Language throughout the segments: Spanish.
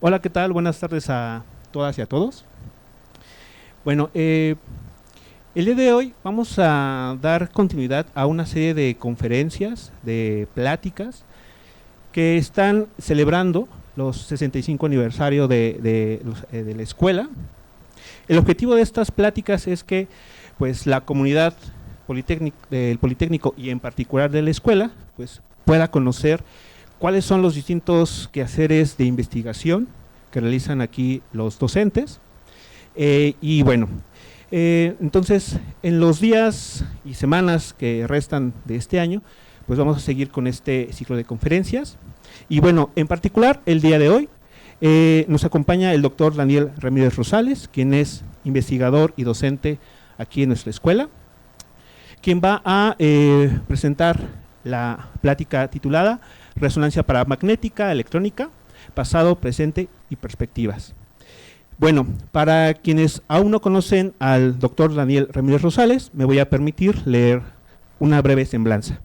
Hola, ¿qué tal? Buenas tardes a todas y a todos. Bueno, el día de hoy vamos a dar continuidad a una serie de conferencias, de pláticas que están celebrando los 65 aniversario de la escuela. El objetivo de estas pláticas es que pues, la comunidad del Politécnico y en particular de la escuela pues, pueda conocer cuáles son los distintos quehaceres de investigación que realizan aquí los docentes. Y bueno, entonces en los días y semanas que restan de este año, pues vamos a seguir con este ciclo de conferencias. Y bueno, en particular el día de hoy nos acompaña el doctor Daniel Ramírez Rosales, quien es investigador y docente aquí en nuestra escuela, quien va a presentar la plática titulada Resonancia paramagnética electrónica, pasado, presente y perspectivas. Bueno, para quienes aún no conocen al doctor Daniel Ramírez Rosales, me voy a permitir leer una breve semblanza.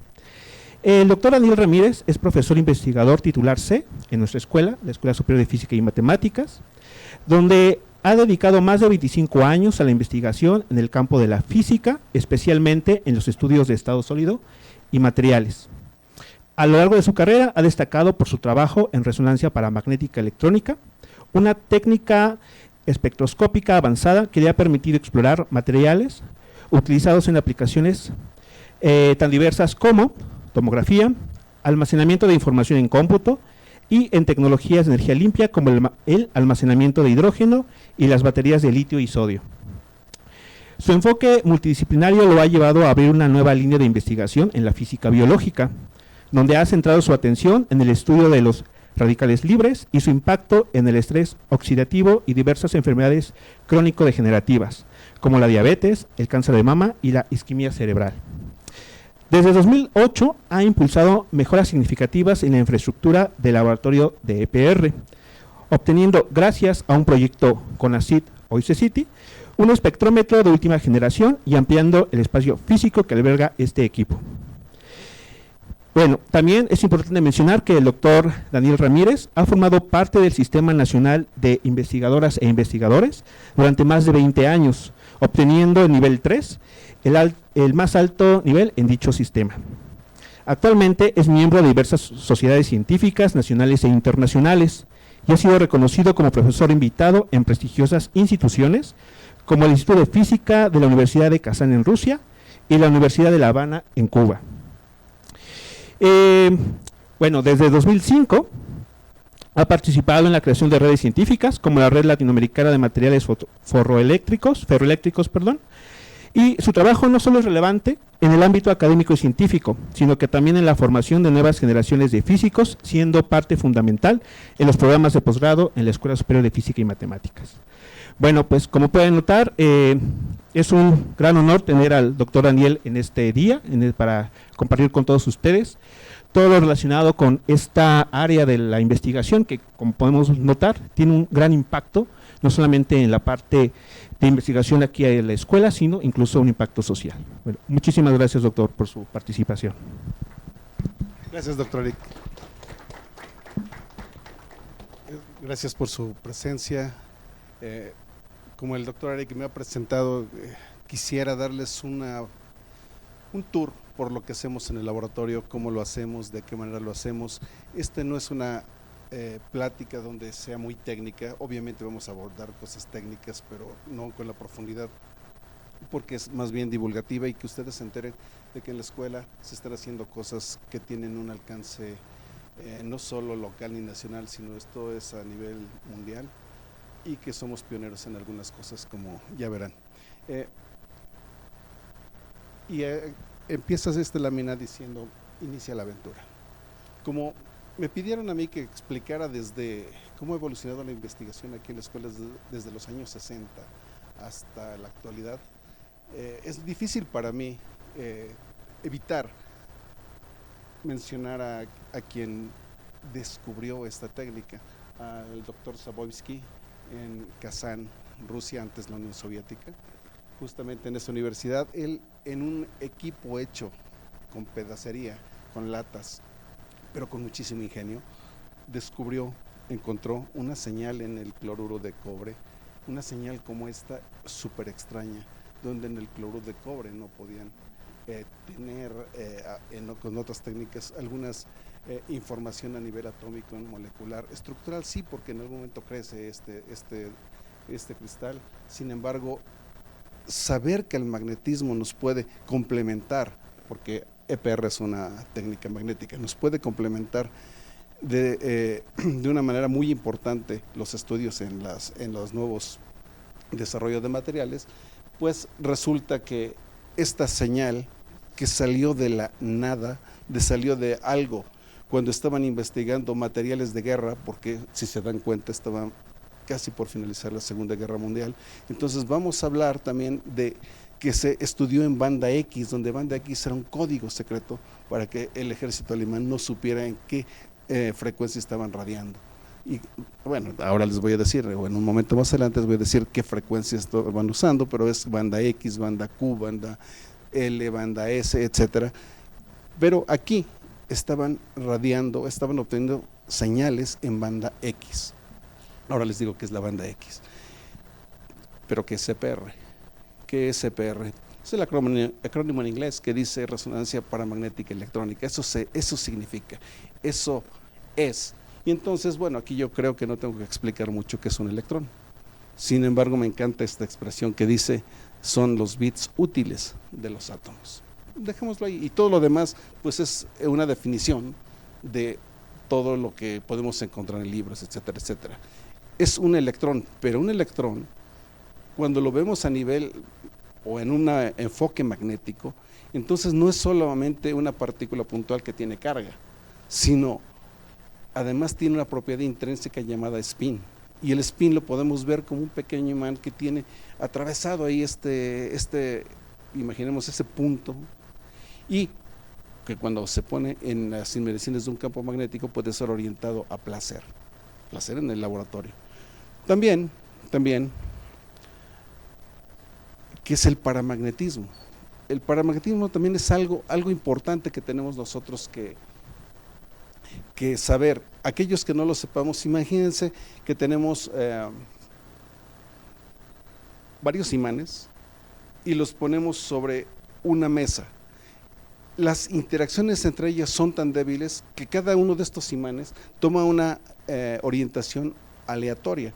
El doctor Daniel Ramírez es profesor investigador titular C en nuestra escuela, la Escuela Superior de Física y Matemáticas, donde ha dedicado más de 25 años a la investigación en el campo de la física, especialmente en los estudios de estado sólido y materiales. A lo largo de su carrera ha destacado por su trabajo en resonancia paramagnética electrónica, una técnica espectroscópica avanzada que le ha permitido explorar materiales utilizados en aplicaciones tan diversas como tomografía, almacenamiento de información en cómputo y en tecnologías de energía limpia como el almacenamiento de hidrógeno y las baterías de litio y sodio. Su enfoque multidisciplinario lo ha llevado a abrir una nueva línea de investigación en la física biológica, donde ha centrado su atención en el estudio de los radicales libres y su impacto en el estrés oxidativo y diversas enfermedades crónico-degenerativas, como la diabetes, el cáncer de mama y la isquemia cerebral. Desde 2008 ha impulsado mejoras significativas en la infraestructura del laboratorio de EPR, obteniendo, gracias a un proyecto CONACYT o ICCITI, un espectrómetro de última generación y ampliando el espacio físico que alberga este equipo. Bueno, también es importante mencionar que el doctor Daniel Ramírez ha formado parte del Sistema Nacional de Investigadoras e Investigadores durante más de 20 años, obteniendo el nivel 3, el más alto nivel en dicho sistema. Actualmente es miembro de diversas sociedades científicas nacionales e internacionales y ha sido reconocido como profesor invitado en prestigiosas instituciones como el Instituto de Física de la Universidad de Kazán en Rusia y la Universidad de La Habana en Cuba. Bueno, desde 2005 ha participado en la creación de redes científicas como la Red Latinoamericana de Materiales Ferroeléctricos, y su trabajo no solo es relevante en el ámbito académico y científico, sino que también en la formación de nuevas generaciones de físicos, siendo parte fundamental en los programas de posgrado en la Escuela Superior de Física y Matemáticas. Bueno, pues como pueden notar, es un gran honor tener al doctor Daniel en este día para compartir con todos ustedes todo lo relacionado con esta área de la investigación que, como podemos notar, tiene un gran impacto, no solamente en la parte de investigación aquí en la escuela, sino incluso un impacto social. Bueno, muchísimas gracias, doctor, por su participación. Gracias, doctor Eric. Gracias por su presencia. Como el doctor Eric me ha presentado, quisiera darles un tour por lo que hacemos en el laboratorio, cómo lo hacemos, de qué manera lo hacemos. No es una plática donde sea muy técnica, obviamente vamos a abordar cosas técnicas, pero no con la profundidad, porque es más bien divulgativa y que ustedes se enteren de que en la escuela se están haciendo cosas que tienen un alcance no solo local ni nacional, sino esto es a nivel mundial y que somos pioneros en algunas cosas, como ya verán. Empiezas esta lámina diciendo, inicia la aventura. Como me pidieron a mí que explicara desde cómo ha evolucionado la investigación aquí en la escuela desde los años 60 hasta la actualidad, es difícil para mí evitar mencionar a quien descubrió esta técnica, al doctor Zabojsky en Kazán, Rusia, antes la Unión Soviética. Justamente en esa universidad, él en un equipo hecho con pedacería, con latas, pero con muchísimo ingenio, descubrió encontró una señal en el cloruro de cobre, una señal como esta súper extraña, donde en el cloruro de cobre no podían tener con otras técnicas algunas información a nivel atómico, molecular, estructural sí, porque en algún momento crece este cristal. Sin embargo, saber que el magnetismo nos puede complementar, porque EPR es una técnica magnética, nos puede complementar de una manera muy importante los estudios en los nuevos desarrollos de materiales, pues resulta que esta señal que salió de la nada, salió de algo, cuando estaban investigando materiales de guerra, porque si se dan cuenta estaban casi por finalizar la Segunda Guerra Mundial. Entonces vamos a hablar también de que se estudió en banda X, donde banda X era un código secreto para que el ejército alemán no supiera en qué frecuencia estaban radiando. Y bueno, ahora les voy a decir, o en un momento más adelante les voy a decir qué frecuencias van usando, pero es banda X, banda Q, banda L, banda S, etcétera. Pero aquí estaban radiando, estaban obteniendo señales en banda X. Ahora les digo qué es la banda X. Pero ¿qué es CPR? ¿Qué es CPR? Es el acrónimo en inglés que dice resonancia paramagnética electrónica. Eso significa, eso es. Y entonces, bueno, aquí yo creo que no tengo que explicar mucho qué es un electrón. Sin embargo, me encanta esta expresión que dice, son los bits útiles de los átomos. Dejémoslo ahí. Y todo lo demás, pues es una definición de todo lo que podemos encontrar en libros, etcétera, etcétera. Es un electrón, pero un electrón, cuando lo vemos a nivel o en un enfoque magnético, entonces no es solamente una partícula puntual que tiene carga, sino además tiene una propiedad intrínseca llamada spin. Y el spin lo podemos ver como un pequeño imán que tiene atravesado ahí imaginemos ese punto, y que cuando se pone en las inmediaciones de un campo magnético puede ser orientado a placer en el laboratorio. También, ¿qué es el paramagnetismo? El paramagnetismo también es algo importante que tenemos nosotros que saber. Aquellos que no lo sepamos, imagínense que tenemos varios imanes y los ponemos sobre una mesa. Las interacciones entre ellas son tan débiles que cada uno de estos imanes toma una orientación aleatoria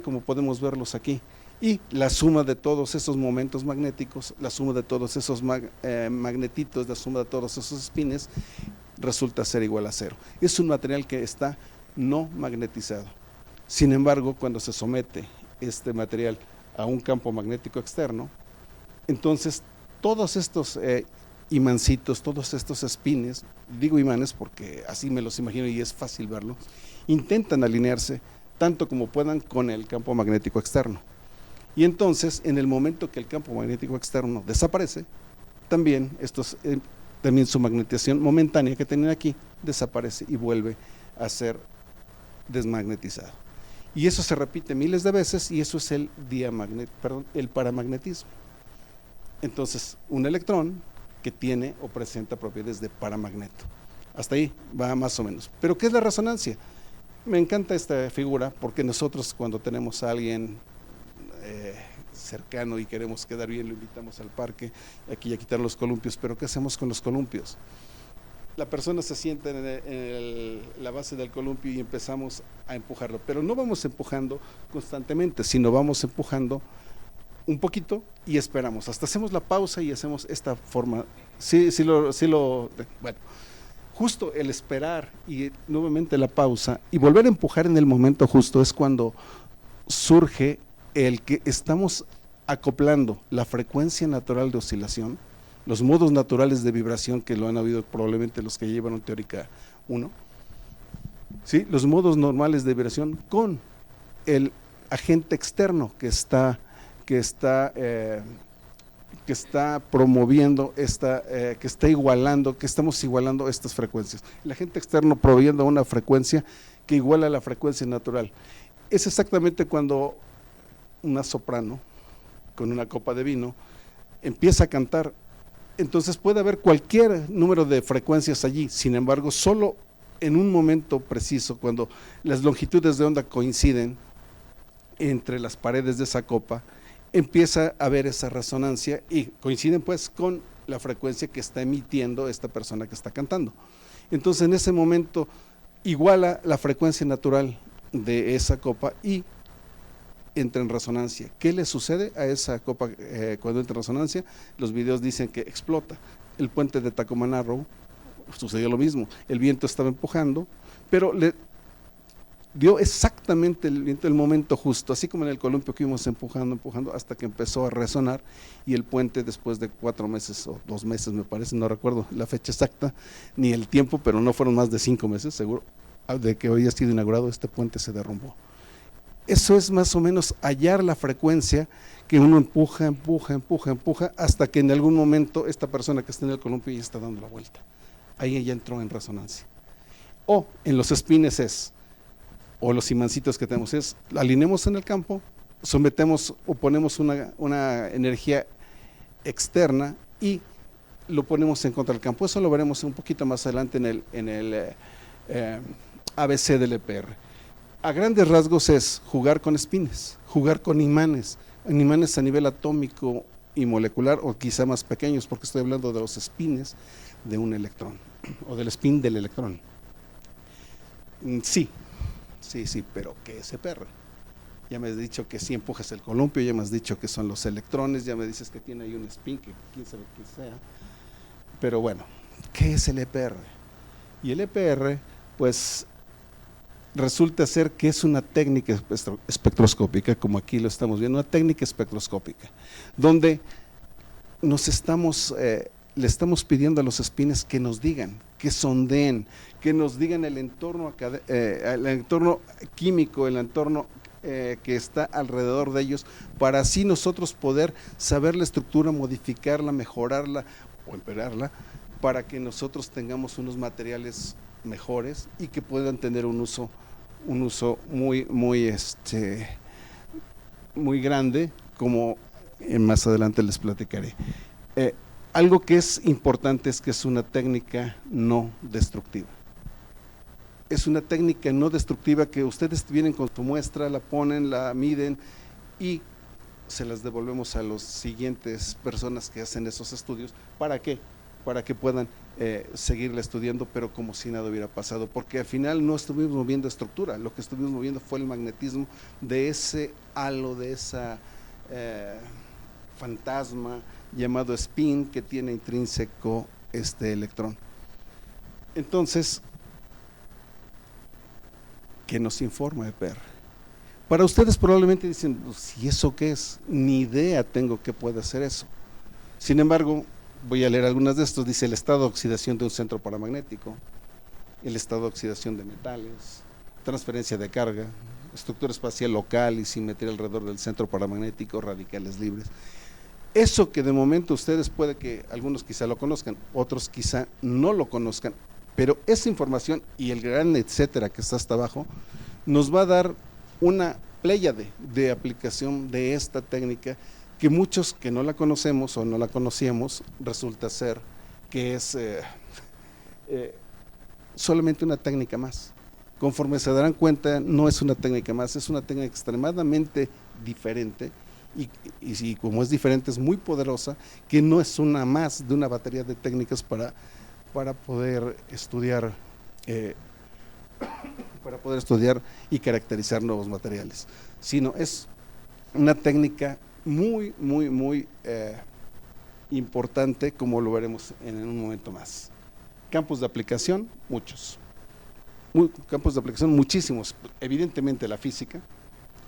como podemos verlos aquí, y la suma de todos esos momentos magnéticos, la suma de todos esos magnetitos, la suma de todos esos spines resulta ser igual a cero. Es un material que está no magnetizado. Sin embargo, cuando se somete este material a un campo magnético externo, entonces todos estos imancitos, todos estos spines, digo imanes porque así me los imagino y es fácil verlo, intentan alinearse tanto como puedan con el campo magnético externo. Y entonces, en el momento que el campo magnético externo desaparece, también su magnetización momentánea que tenían aquí desaparece y vuelve a ser desmagnetizado. Y eso se repite miles de veces y eso es el paramagnetismo. Entonces, un electrón que tiene o presenta propiedades de paramagneto. Hasta ahí va más o menos. ¿Pero qué es la resonancia? Me encanta esta figura porque nosotros cuando tenemos a alguien cercano y queremos quedar bien, lo invitamos al parque, aquí a quitar los columpios, pero ¿qué hacemos con los columpios? La persona se sienta en la base del columpio y empezamos a empujarlo, pero no vamos empujando constantemente, sino vamos empujando un poquito y esperamos, hasta hacemos la pausa y hacemos esta forma, bueno, justo el esperar y nuevamente la pausa y volver a empujar en el momento justo es cuando surge el que estamos acoplando la frecuencia natural de oscilación, los modos naturales de vibración que lo han habido probablemente los que llevan teórica 1, ¿sí? Los modos normales de vibración con el agente externo que está promoviendo que está igualando, que estamos igualando estas frecuencias. El agente externo proveyendo una frecuencia que iguala la frecuencia natural. Es exactamente cuando una soprano con una copa de vino empieza a cantar, entonces puede haber cualquier número de frecuencias allí, sin embargo solo en un momento preciso, cuando las longitudes de onda coinciden entre las paredes de esa copa, empieza a haber esa resonancia y coinciden pues con la frecuencia que está emitiendo esta persona que está cantando. Entonces en ese momento iguala la frecuencia natural de esa copa y entra en resonancia. ¿Qué le sucede a esa copa cuando entra en resonancia? Los videos dicen que explota. El puente de Tacoma-Narrow sucedió lo mismo. El viento estaba empujando, pero le dio exactamente el viento el momento justo, así como en el columpio que íbamos empujando hasta que empezó a resonar, y el puente, después de 4 meses o 2 meses me parece, no recuerdo la fecha exacta ni el tiempo, pero no fueron más de 5 meses seguro de que había sido inaugurado, este puente se derrumbó. Eso es más o menos hallar la frecuencia que uno empuja hasta que en algún momento esta persona que está en el columpio ya está dando la vuelta. Ahí ya entró en resonancia. O en los espines o los imancitos que tenemos alineemos en el campo, sometemos o ponemos una energía externa y lo ponemos en contra del campo. Eso lo veremos un poquito más adelante en el ABC del EPR. A grandes rasgos es jugar con espines, jugar con imanes a nivel atómico y molecular, o quizá más pequeños, porque estoy hablando de los espines de un electrón, o del spin del electrón. Sí, pero ¿qué es EPR? Ya me has dicho que si empujas el columpio, ya me has dicho que son los electrones, ya me dices que tiene ahí un spin, que quién sabe qué sea. Pero bueno, ¿qué es el EPR? Y el EPR, pues, resulta ser que es una técnica espectroscópica, como aquí lo estamos viendo, una técnica espectroscópica, donde le estamos pidiendo a los espines que nos digan, que sondeen, que nos digan el entorno químico, el entorno que está alrededor de ellos, para así nosotros poder saber la estructura, modificarla, mejorarla o empeorarla, para que nosotros tengamos unos materiales mejores y que puedan tener un uso muy grande, como más adelante les platicaré. Algo que es importante es que es una técnica no destructiva. Es una técnica no destructiva que ustedes vienen con su muestra, la ponen, la miden y se las devolvemos a las siguientes personas que hacen esos estudios. ¿Para qué? Para que puedan seguirla estudiando, pero como si nada hubiera pasado, porque al final no estuvimos moviendo estructura, lo que estuvimos moviendo fue el magnetismo de ese halo, de esa fantasma llamado spin que tiene intrínseco este electrón. Entonces, ¿qué nos informa EPR? Para ustedes probablemente dicen, pues, ¿y eso qué es? Ni idea tengo que puede hacer eso. Sin embargo, voy a leer algunas de estos. Dice: el estado de oxidación de un centro paramagnético, el estado de oxidación de metales, transferencia de carga, estructura espacial local y simetría alrededor del centro paramagnético, radicales libres. Eso que de momento ustedes puede que algunos quizá lo conozcan, otros quizá no lo conozcan, pero esa información y el gran etcétera que está hasta abajo nos va a dar una pléyade de aplicación de esta técnica, que muchos que no la conocemos o no la conocíamos, resulta ser que es solamente una técnica más. Conforme se darán cuenta, no es una técnica más, es una técnica extremadamente diferente, y como es diferente, es muy poderosa, que no es una más de una batería de técnicas para poder estudiar y caracterizar nuevos materiales, sino es una técnica muy importante, como lo veremos en un momento más. Campos de aplicación, muchos. Campos de aplicación, muchísimos. Evidentemente la física,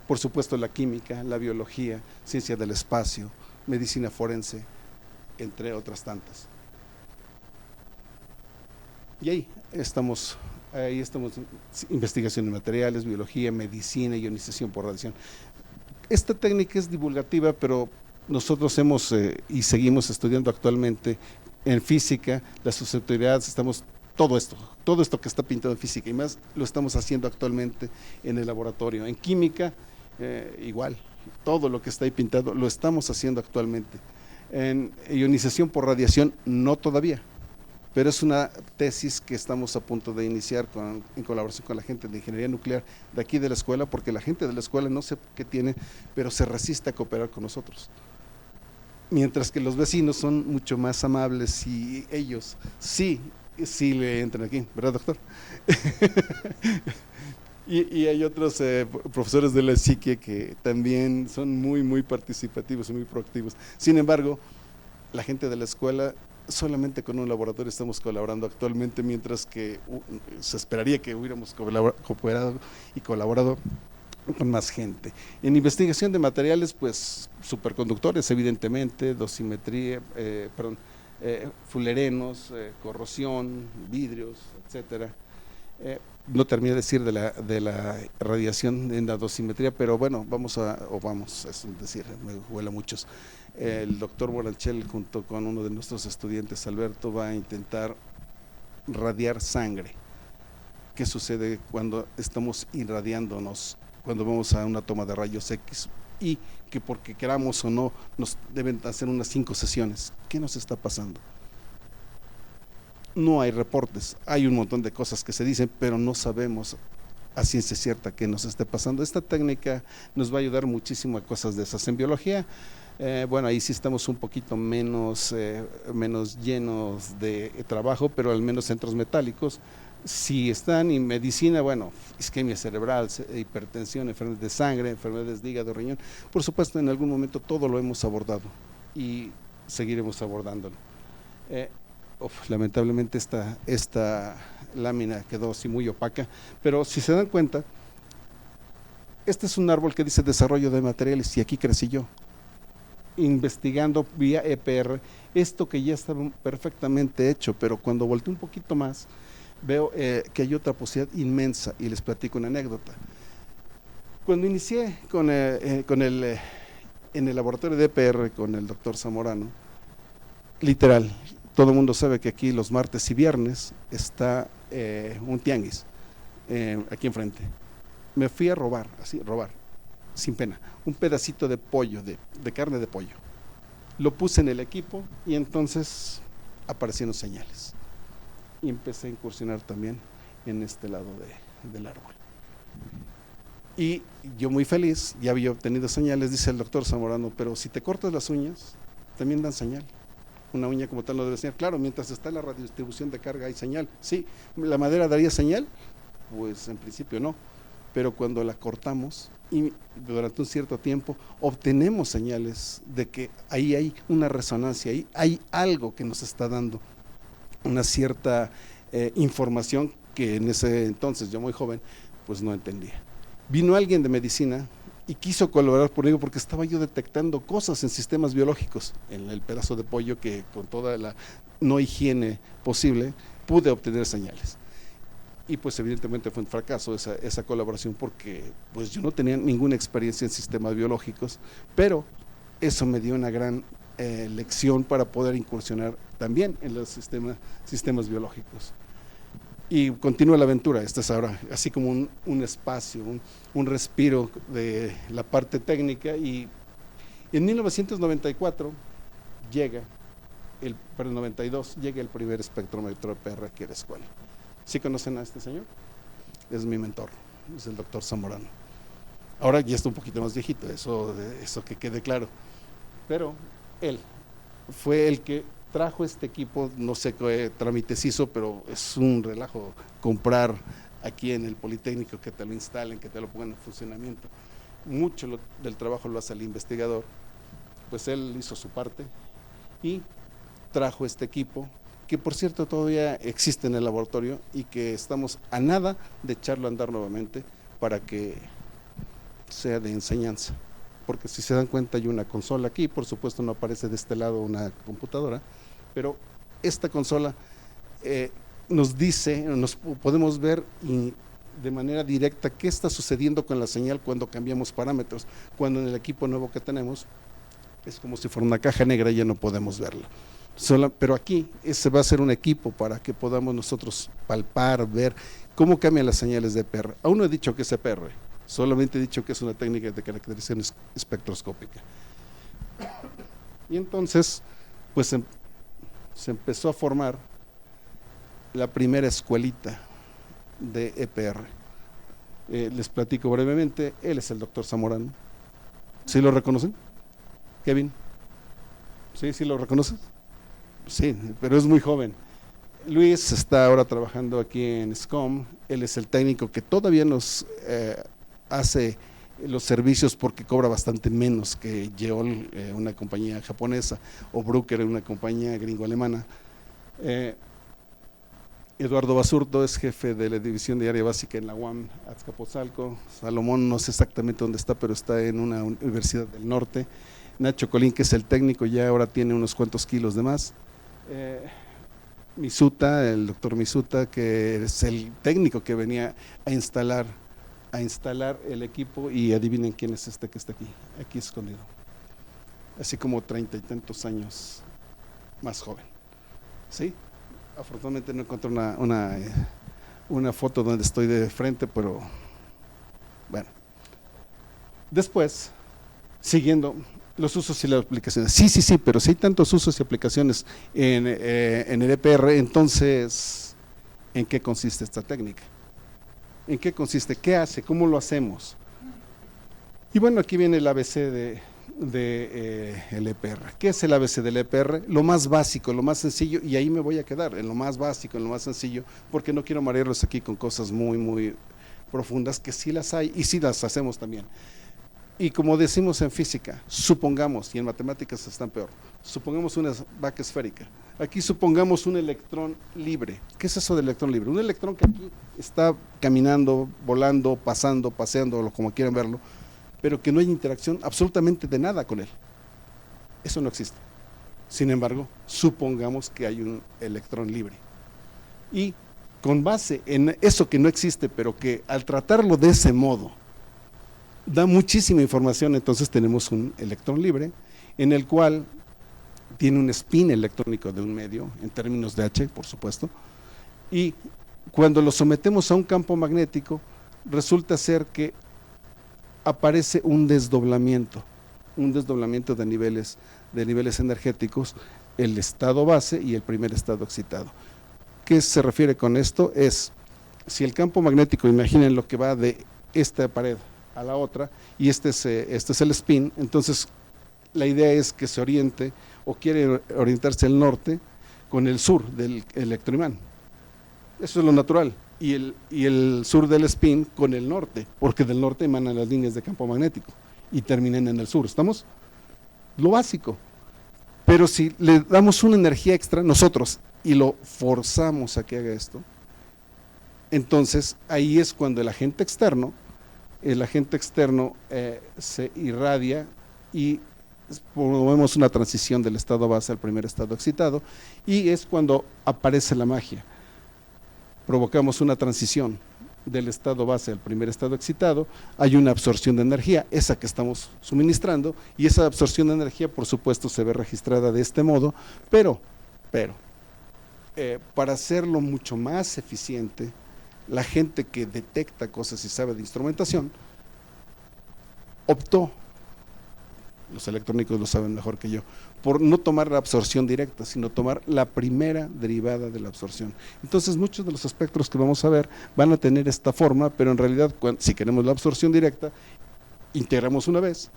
por supuesto la química, la biología, ciencia del espacio, medicina forense, entre otras tantas. Y ahí estamos, investigación de materiales, biología, medicina, ionización por radiación. Esta técnica es divulgativa, pero nosotros hemos y seguimos estudiando actualmente en física, las susceptibilidades, todo esto que está pintado en física y más, lo estamos haciendo actualmente en el laboratorio. En química, igual, todo lo que está ahí pintado lo estamos haciendo actualmente. En ionización por radiación, no todavía, pero es una tesis que estamos a punto de iniciar en colaboración con la gente de ingeniería nuclear de aquí de la escuela, porque la gente de la escuela no sé qué tiene, pero se resiste a cooperar con nosotros. Mientras que los vecinos son mucho más amables y ellos sí le entran aquí, ¿verdad, doctor? Y hay otros profesores de la psique que también son muy participativos y muy proactivos. Sin embargo, la gente de la escuela, solamente con un laboratorio estamos colaborando actualmente, mientras que se esperaría que hubiéramos cooperado y colaborado con más gente. En investigación de materiales, pues superconductores, evidentemente, dosimetría, fulerenos, corrosión, vidrios, etcétera. No terminé de decir de la radiación en la dosimetría, pero bueno, es decir, me huele a muchos. El doctor Boranchel, junto con uno de nuestros estudiantes, Alberto, va a intentar radiar sangre. ¿Qué sucede cuando estamos irradiándonos, cuando vamos a una toma de rayos X? Y que porque queramos o no, nos deben hacer unas 5 sesiones. ¿Qué nos está pasando? No hay reportes, hay un montón de cosas que se dicen, pero no sabemos a ciencia cierta qué nos esté pasando. Esta técnica nos va a ayudar muchísimo a cosas de esas. En biología, bueno, ahí sí estamos un poquito menos llenos de trabajo, pero al menos centros metálicos sí están. Y medicina, bueno, isquemia cerebral, hipertensión, enfermedades de sangre, enfermedades de hígado, riñón. Por supuesto, en algún momento todo lo hemos abordado y seguiremos abordándolo. Lamentablemente esta lámina quedó así muy opaca, pero si se dan cuenta, este es un árbol que dice desarrollo de materiales, y aquí crecí yo, investigando vía EPR, esto que ya estaba perfectamente hecho, pero cuando volteé un poquito más, veo que hay otra posibilidad inmensa, y les platico una anécdota. Cuando inicié en el laboratorio de EPR con el doctor Zamorano, literal, todo el mundo sabe que aquí los martes y viernes está un tianguis aquí enfrente. Me fui a robar, sin pena, un pedacito de pollo, de carne de pollo. Lo puse en el equipo y entonces aparecieron señales. Y empecé a incursionar también en este lado del árbol. Y yo muy feliz, ya había obtenido señales, dice el doctor Zamorano, pero si te cortas las uñas, también dan señal. Una uña como tal no debe enseñar. Claro, mientras está la radiodistribución de carga hay señal. Sí, ¿la madera daría señal? Pues en principio no, pero cuando la cortamos y durante un cierto tiempo obtenemos señales de que ahí hay una resonancia, ahí hay algo que nos está dando una cierta información que en ese entonces, yo muy joven, pues no entendía. Vino alguien de medicina y quiso colaborar conmigo porque estaba yo detectando cosas en sistemas biológicos, en el pedazo de pollo que con toda la no higiene posible pude obtener señales. Y pues evidentemente fue un fracaso esa colaboración, porque pues yo no tenía ninguna experiencia en sistemas biológicos, pero eso me dio una gran lección para poder incursionar también en los sistemas biológicos. Y continúa la aventura. Esta es ahora así como un espacio, un respiro de la parte técnica. Y en 1994 92 llega el primer espectrómetro EPR aquí a la escuela. ¿Sí conocen a este señor? Es mi mentor, es el doctor Zamorano. Ahora ya está un poquito más viejito, eso que quede claro. Pero él fue el que trajo este equipo, no sé qué trámites hizo, pero es un relajo comprar aquí en el Politécnico que te lo instalen, que te lo pongan en funcionamiento. Mucho del trabajo lo hace el investigador, pues él hizo su parte y trajo este equipo, que por cierto todavía existe en el laboratorio y que estamos a nada de echarlo a andar nuevamente para que sea de enseñanza. Porque si se dan cuenta hay una consola aquí, por supuesto no aparece de este lado una computadora, pero esta consola nos dice, nos podemos ver de manera directa qué está sucediendo con la señal cuando cambiamos parámetros, cuando en el equipo nuevo que tenemos es como si fuera una caja negra y ya no podemos verla. Pero aquí ese va a ser un equipo para que podamos nosotros palpar, ver cómo cambian las señales de EPR. Aún no he dicho que es EPR, solamente he dicho que es una técnica de caracterización espectroscópica. Y entonces, pues se empezó a formar la primera escuelita de EPR. Les platico brevemente, él es el doctor Zamorano. ¿Sí lo reconocen? Kevin. ¿Sí lo reconoces? Sí, pero es muy joven. Luis está ahora trabajando aquí en SCOM, él es el técnico que todavía nos hace los servicios porque cobra bastante menos que Yeol, una compañía japonesa, o Bruker, una compañía gringo-alemana. Eduardo Basurto es jefe de la división de área básica en la UAM Azcapotzalco. Salomón no sé exactamente dónde está, pero está en una universidad del norte. Nacho Colín, que es el técnico, ya ahora tiene unos cuantos kilos de más. Misuta, el doctor Misuta, que es el técnico que venía a instalar el equipo, y adivinen quién es este que está aquí escondido. Así como 30 y tantos años más joven. ¿Sí? Afortunadamente no encontré una foto donde estoy de frente, pero bueno. Después, siguiendo los usos y las aplicaciones. Sí, pero si hay tantos usos y aplicaciones en el EPR, entonces, ¿en qué consiste esta técnica? ¿En qué consiste? ¿Qué hace? ¿Cómo lo hacemos? Y bueno, aquí viene el ABC el EPR. ¿Qué es el ABC del EPR? Lo más básico, lo más sencillo, y ahí me voy a quedar, en lo más básico, en lo más sencillo, porque no quiero marearlos aquí con cosas muy, muy profundas, que sí las hay y sí las hacemos también. Y como decimos en física, supongamos, y en matemáticas están peor, supongamos una vaca esférica. Aquí supongamos un electrón libre. ¿Qué es eso del electrón libre? Un electrón que aquí está caminando, volando, pasando, paseando, como quieran verlo, pero que no hay interacción absolutamente de nada con él. Eso no existe. Sin embargo, supongamos que hay un electrón libre. Y con base en eso que no existe, pero que al tratarlo de ese modo, da muchísima información, entonces tenemos un electrón libre, en el cual tiene un spin electrónico de un medio, en términos de H, por supuesto, y cuando lo sometemos a un campo magnético, resulta ser que aparece un desdoblamiento de niveles energéticos, el estado base y el primer estado excitado. ¿Qué se refiere con esto? Es, si el campo magnético, imaginen lo que va de esta pared a la otra, y este es el spin, entonces la idea es que se oriente, o quiere orientarse el norte con el sur del electroimán. Eso es lo natural. Y el sur del spin con el norte, porque del norte emanan las líneas de campo magnético y terminan en el sur. ¿Estamos? Lo básico. Pero si le damos una energía extra nosotros y lo forzamos a que haga esto, entonces ahí es cuando el agente externo se irradia y promovemos una transición del estado base al primer estado excitado, y es cuando aparece la magia. Provocamos una transición del estado base al primer estado excitado, hay una absorción de energía, esa que estamos suministrando, y esa absorción de energía por supuesto se ve registrada de este modo, pero para hacerlo mucho más eficiente, la gente que detecta cosas y sabe de instrumentación optó, los electrónicos lo saben mejor que yo, por no tomar la absorción directa, sino tomar la primera derivada de la absorción. Entonces muchos de los espectros que vamos a ver van a tener esta forma, pero en realidad si queremos la absorción directa, integramos una vez,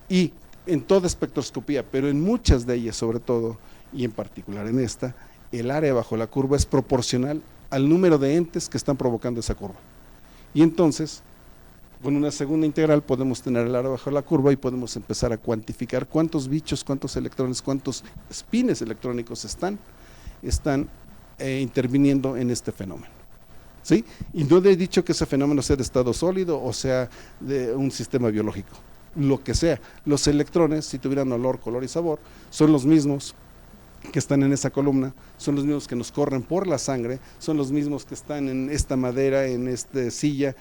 y en toda espectroscopía, pero en muchas de ellas sobre todo, y en particular en esta, el área bajo la curva es proporcional al número de entes que están provocando esa curva. Y entonces, con una segunda integral podemos tener el área bajo la curva y podemos empezar a cuantificar cuántos bichos, cuántos electrones, cuántos spines electrónicos están interviniendo en este fenómeno. ¿Sí? Y no le he dicho que ese fenómeno sea de estado sólido o sea de un sistema biológico, lo que sea. Los electrones, si tuvieran olor, color y sabor, son los mismos que están en esa columna, son los mismos que nos corren por la sangre, son los mismos que están en esta madera, en esta silla,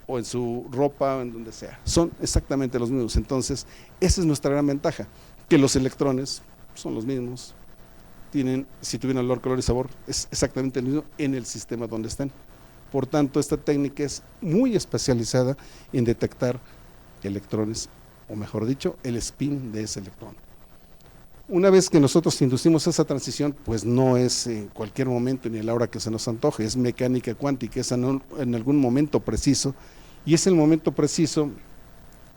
o en su ropa, o en donde sea. Son exactamente los mismos. Entonces, esa es nuestra gran ventaja, que los electrones son los mismos, si tuvieran olor, color y sabor, es exactamente el mismo en el sistema donde estén. Por tanto, esta técnica es muy especializada en detectar electrones, o mejor dicho, el spin de ese electrón. Una vez que nosotros inducimos esa transición, pues no es en cualquier momento ni a la hora que se nos antoje, es mecánica cuántica, es en algún momento preciso, y es el momento preciso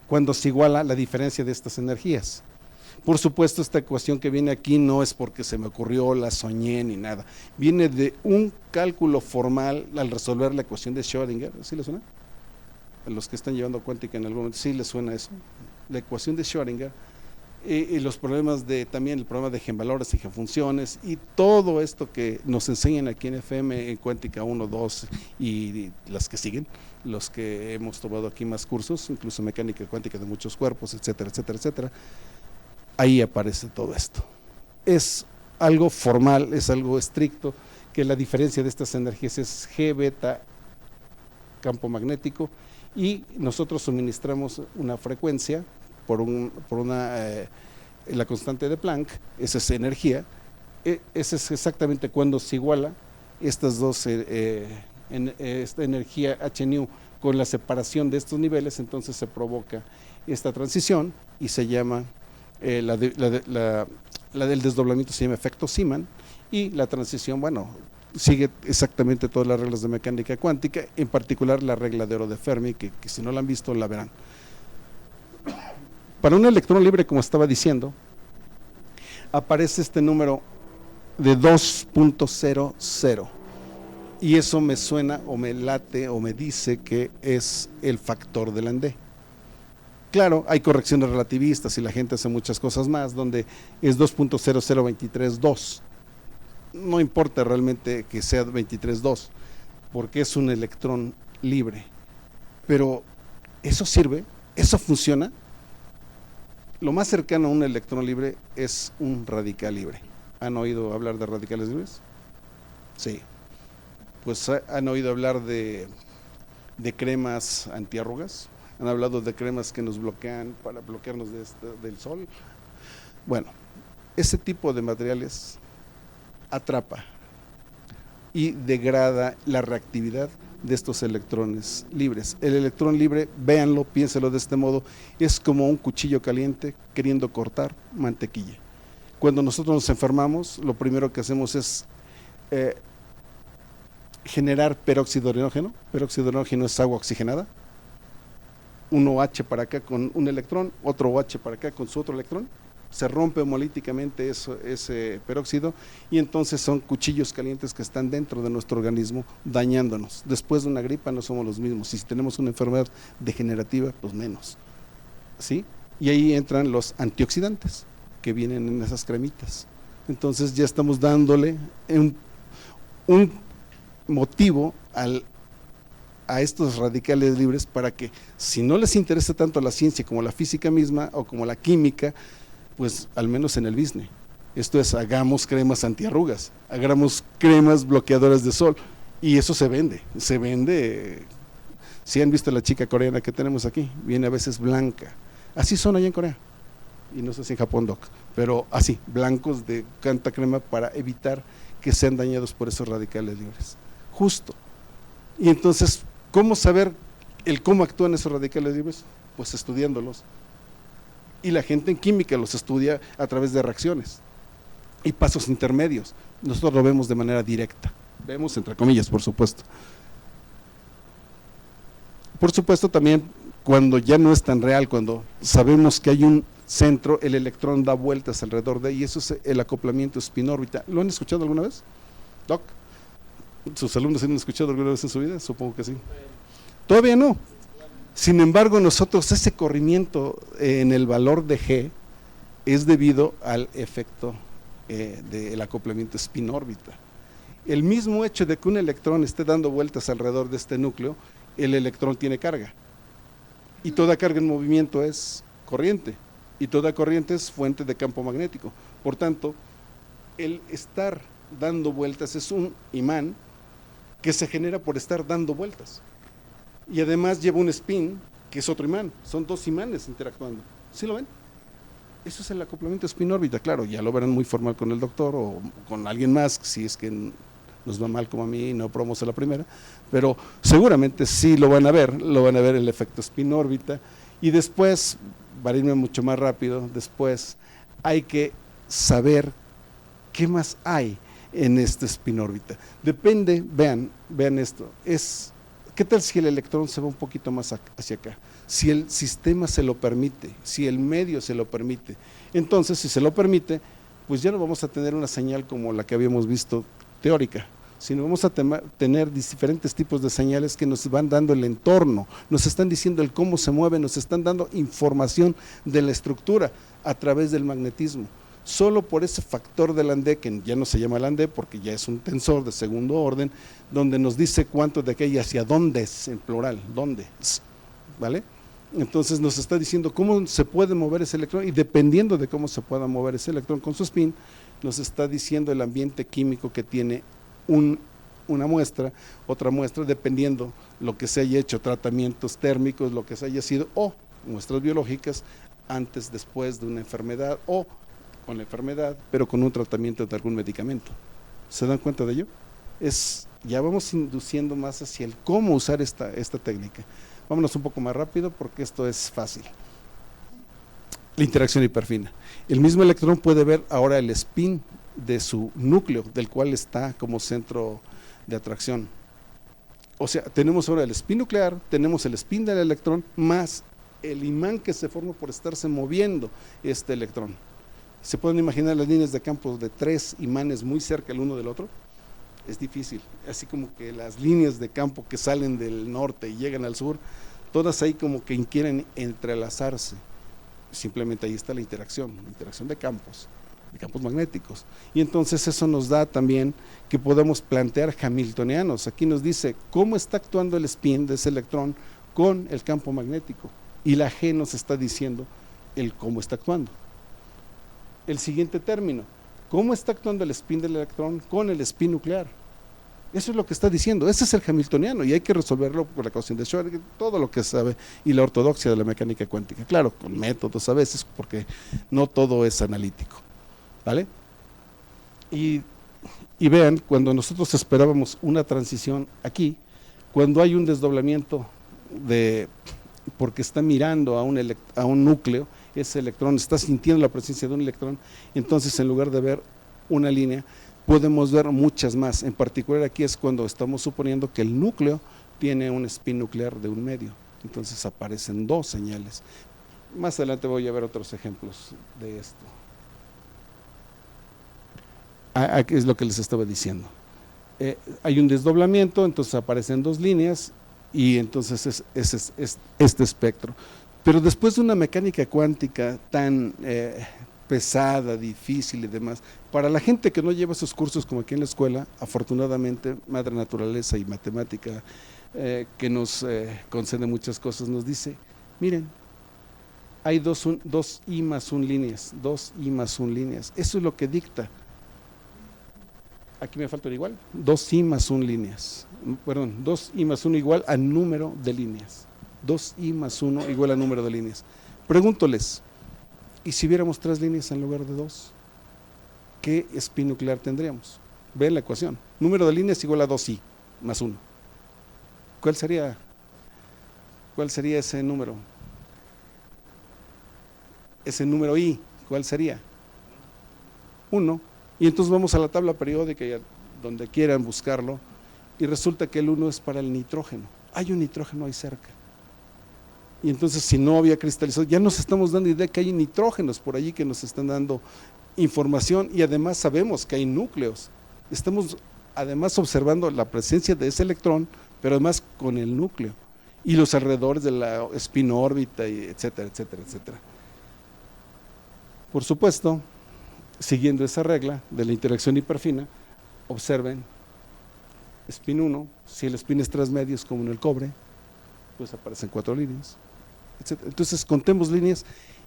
cuando se iguala la diferencia de estas energías. Por supuesto, esta ecuación que viene aquí no es porque se me ocurrió, la soñé ni nada, viene de un cálculo formal al resolver la ecuación de Schrödinger. ¿Sí les suena? A los que están llevando cuántica en algún momento, ¿sí les suena eso? La ecuación de Schrödinger, y los problemas también el problema de eigenvalores y eigenfunciones y todo esto que nos enseñan aquí en FM, en Cuántica 1, 2 y las que siguen, los que hemos tomado aquí más cursos, incluso mecánica cuántica de muchos cuerpos, etcétera, etcétera, etcétera. Ahí aparece todo esto. Es algo formal, es algo estricto, que la diferencia de estas energías es G, beta, campo magnético, y nosotros suministramos una frecuencia la constante de Planck, esa es energía, ese es exactamente cuando se iguala estas dos, esta energía h-nu con la separación de estos niveles, entonces se provoca esta transición y se llama, la del desdoblamiento se llama efecto Zeeman, y la transición, bueno, sigue exactamente todas las reglas de mecánica cuántica, en particular la regla de oro de Fermi, que si no la han visto la verán. Para un electrón libre, como estaba diciendo, aparece este número de 2.00 y eso me suena o me late o me dice que es el factor de Landé. Claro, hay correcciones relativistas y la gente hace muchas cosas más donde es 2.00232. No importa realmente que sea 23.2 porque es un electrón libre, pero ¿eso sirve? ¿Eso funciona? Lo más cercano a un electrón libre es un radical libre. ¿Han oído hablar de radicales libres? Sí. Pues han oído hablar de cremas antiarrugas. Han hablado de cremas que nos bloquean para bloquearnos del sol. Bueno, ese tipo de materiales atrapa y degrada la reactividad de estos electrones libres. El electrón libre, véanlo, piénselo de este modo, es como un cuchillo caliente queriendo cortar mantequilla. Cuando nosotros nos enfermamos, lo primero que hacemos es generar peróxido de hidrógeno. Peróxido de hidrógeno es agua oxigenada. Un OH para acá con un electrón, otro OH para acá con su otro electrón. Se rompe homolíticamente ese peróxido y entonces son cuchillos calientes que están dentro de nuestro organismo dañándonos. Después de una gripa no somos los mismos, y si tenemos una enfermedad degenerativa, pues menos, ¿sí? Y ahí entran los antioxidantes que vienen en esas cremitas. Entonces ya estamos dándole un motivo a estos radicales libres para que, si no les interesa tanto la ciencia como la física misma o como la química, pues al menos en el business. Esto es, hagamos cremas antiarrugas, hagamos cremas bloqueadoras de sol, y eso se vende. Si han visto la chica coreana que tenemos aquí, viene a veces blanca, así son allá en Corea, y no sé si en Japón, Doc, pero así, blancos de tanta crema para evitar que sean dañados por esos radicales libres, justo. Y entonces, ¿cómo saber cómo actúan esos radicales libres? Pues estudiándolos. Y la gente en química los estudia a través de reacciones y pasos intermedios. Nosotros lo vemos de manera directa, vemos entre comillas, por supuesto. Por supuesto también cuando ya no es tan real, cuando sabemos que hay un centro, el electrón da vueltas alrededor de, y eso es el acoplamiento spin-órbita. ¿Lo han escuchado alguna vez, Doc? ¿Sus alumnos han escuchado alguna vez en su vida? Supongo que sí. Todavía no. Sin embargo, nosotros ese corrimiento en el valor de G es debido al efecto del acoplamiento spin-órbita. El mismo hecho de que un electrón esté dando vueltas alrededor de este núcleo, el electrón tiene carga. Y toda carga en movimiento es corriente. Y toda corriente es fuente de campo magnético. Por tanto, el estar dando vueltas es un imán que se genera por estar dando vueltas. Y además lleva un spin, que es otro imán. Son dos imanes interactuando. ¿Sí lo ven? Eso es el acoplamiento spin-órbita. Claro, ya lo verán muy formal con el doctor o con alguien más, si es que nos va mal como a mí y no probamos a la primera. Pero seguramente sí lo van a ver el efecto spin-órbita. Y después, para irme mucho más rápido, después hay que saber qué más hay en este spin órbita. Depende, vean esto, ¿qué tal si el electrón se va un poquito más hacia acá? Si el sistema se lo permite, si el medio se lo permite. Entonces, si se lo permite, pues ya no vamos a tener una señal como la que habíamos visto teórica, sino vamos a tener diferentes tipos de señales que nos van dando el entorno, nos están diciendo el cómo se mueve, nos están dando información de la estructura a través del magnetismo. Solo por ese factor del Landé, que ya no se llama Landé porque ya es un tensor de segundo orden, donde nos dice cuánto de qué y hacia dónde es, en plural, dónde, ¿vale? Entonces nos está diciendo cómo se puede mover ese electrón, y dependiendo de cómo se pueda mover ese electrón con su spin, nos está diciendo el ambiente químico que tiene una muestra, otra muestra, dependiendo lo que se haya hecho, tratamientos térmicos, lo que se haya sido, o muestras biológicas, antes, después de una enfermedad, o con la enfermedad, pero con un tratamiento de algún medicamento. ¿Se dan cuenta de ello? Ya vamos induciendo más hacia el cómo usar esta técnica. Vámonos un poco más rápido porque esto es fácil. La interacción hiperfina. El mismo electrón puede ver ahora el spin de su núcleo, del cual está como centro de atracción. O sea, tenemos ahora el spin nuclear, tenemos el spin del electrón, más el imán que se forma por estarse moviendo este electrón. ¿Se pueden imaginar las líneas de campo de 3 imanes muy cerca el uno del otro? Es difícil, así como que las líneas de campo que salen del norte y llegan al sur, todas ahí como que quieren entrelazarse. Simplemente ahí está la interacción de campos magnéticos. Y entonces eso nos da también que podemos plantear hamiltonianos. Aquí nos dice cómo está actuando el spin de ese electrón con el campo magnético. Y la G nos está diciendo el cómo está actuando. El siguiente término, ¿cómo está actuando el spin del electrón con el spin nuclear? Eso es lo que está diciendo, ese es el hamiltoniano, y hay que resolverlo por la ecuación de Schrödinger, todo lo que sabe, y la ortodoxia de la mecánica cuántica, claro, con métodos a veces, porque no todo es analítico, ¿vale? Y vean, cuando nosotros esperábamos una transición aquí, cuando hay un desdoblamiento porque está mirando a un núcleo, ese electrón está sintiendo la presencia de un electrón, entonces en lugar de ver una línea, podemos ver muchas más. En particular aquí es cuando estamos suponiendo que el núcleo tiene un spin nuclear de un medio, entonces aparecen 2 señales. Más adelante voy a ver otros ejemplos de esto. Aquí es lo que les estaba diciendo. Hay un desdoblamiento, entonces aparecen 2 líneas, y entonces es este espectro. Pero después de una mecánica cuántica tan pesada, difícil y demás, para la gente que no lleva esos cursos como aquí en la escuela, afortunadamente Madre Naturaleza y Matemática, que nos concede muchas cosas, nos dice, miren, hay 2 I más 1 líneas, 2 I más 1 líneas, eso es lo que dicta. Aquí me falta igual, 2 I más 1 líneas, perdón, 2 I más 1 igual a número de líneas. 2I más 1 igual a número de líneas. Pregúntoles, ¿y si viéramos 3 líneas en lugar de 2? ¿Qué spin nuclear tendríamos? Vean la ecuación. Número de líneas igual a 2I más 1. ¿Cuál sería ese número? Ese número I, ¿cuál sería? 1. Y entonces vamos a la tabla periódica, y donde quieran buscarlo, y resulta que el 1 es para el nitrógeno. Hay un nitrógeno ahí cerca. Y entonces, si no había cristalizado, ya nos estamos dando idea que hay nitrógenos por allí que nos están dando información, y además sabemos que hay núcleos. Estamos además observando la presencia de ese electrón, pero además con el núcleo y los alrededores de la spin órbita, y etcétera, etcétera, etcétera. Por supuesto, siguiendo esa regla de la interacción hiperfina, observen spin 1, si el spin es 3 medios como en el cobre, pues aparecen 4 líneas, etc. Entonces contemos líneas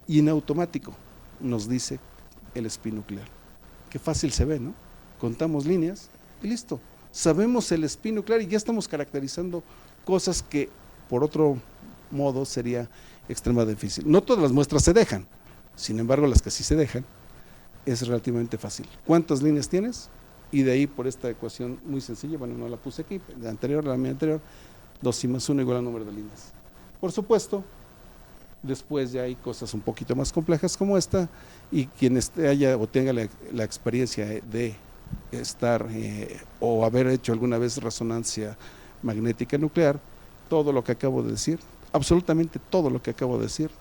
y en automático nos dice el spin nuclear. Qué fácil se ve, ¿no? Contamos líneas y listo. Sabemos el spin nuclear y ya estamos caracterizando cosas que por otro modo sería extremadamente difícil. No todas las muestras se dejan, sin embargo las que sí se dejan es relativamente fácil. ¿Cuántas líneas tienes? Y de ahí, por esta ecuación muy sencilla, bueno, no la puse aquí, la mía anterior, 2I más 1 igual al número de líneas. Por supuesto, Después ya hay cosas un poquito más complejas como esta, y quien haya o tenga la experiencia de estar o haber hecho alguna vez resonancia magnética nuclear, todo lo que acabo de decir, absolutamente todo lo que acabo de decir,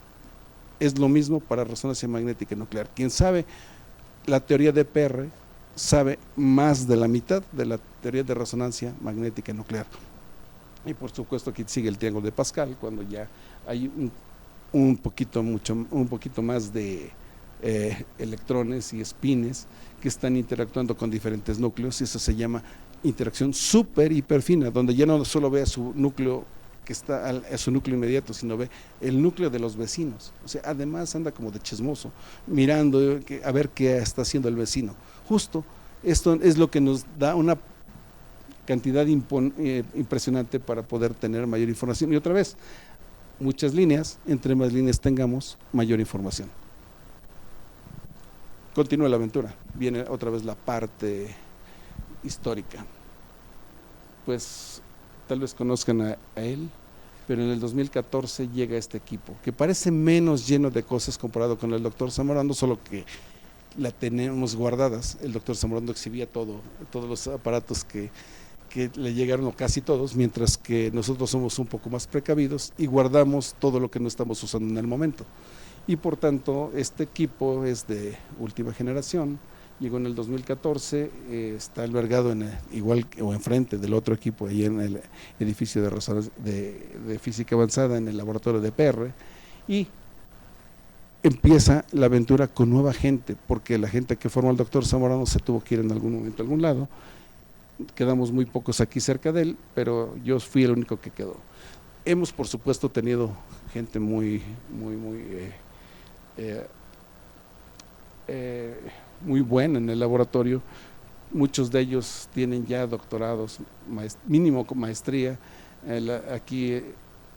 es lo mismo para resonancia magnética nuclear. Quien sabe la teoría de EPR sabe más de la mitad de la teoría de resonancia magnética nuclear. Y por supuesto aquí sigue el triángulo de Pascal, cuando ya hay un poquito más de electrones y espines que están interactuando con diferentes núcleos, y eso se llama interacción súper hiperfina, donde ya no solo ve a su núcleo que está a su núcleo inmediato, sino ve el núcleo de los vecinos. O sea, además anda como de chismoso, mirando a ver qué está haciendo el vecino. Justo esto es lo que nos da una cantidad impresionante para poder tener mayor información. Y otra vez, muchas líneas, entre más líneas tengamos, mayor información. Continúa la aventura, viene otra vez la parte histórica. Pues tal vez conozcan a él, pero en el 2014 llega este equipo, que parece menos lleno de cosas comparado con el doctor Zamorano, solo que la tenemos guardadas. El doctor Zamorano exhibía todos los aparatos que le llegaron, o casi todos, mientras que nosotros somos un poco más precavidos y guardamos todo lo que no estamos usando en el momento. Y por tanto, este equipo es de última generación, llegó en el 2014, está albergado igual o enfrente del otro equipo, ahí en el edificio de física avanzada, en el laboratorio de EPR, y empieza la aventura con nueva gente, porque la gente que formó el doctor Zamorano se tuvo que ir en algún momento a algún lado. Quedamos muy pocos aquí cerca de él, pero yo fui el único que quedó. Hemos, por supuesto, tenido gente muy buena en el laboratorio. Muchos de ellos tienen ya doctorados, mínimo con maestría. Aquí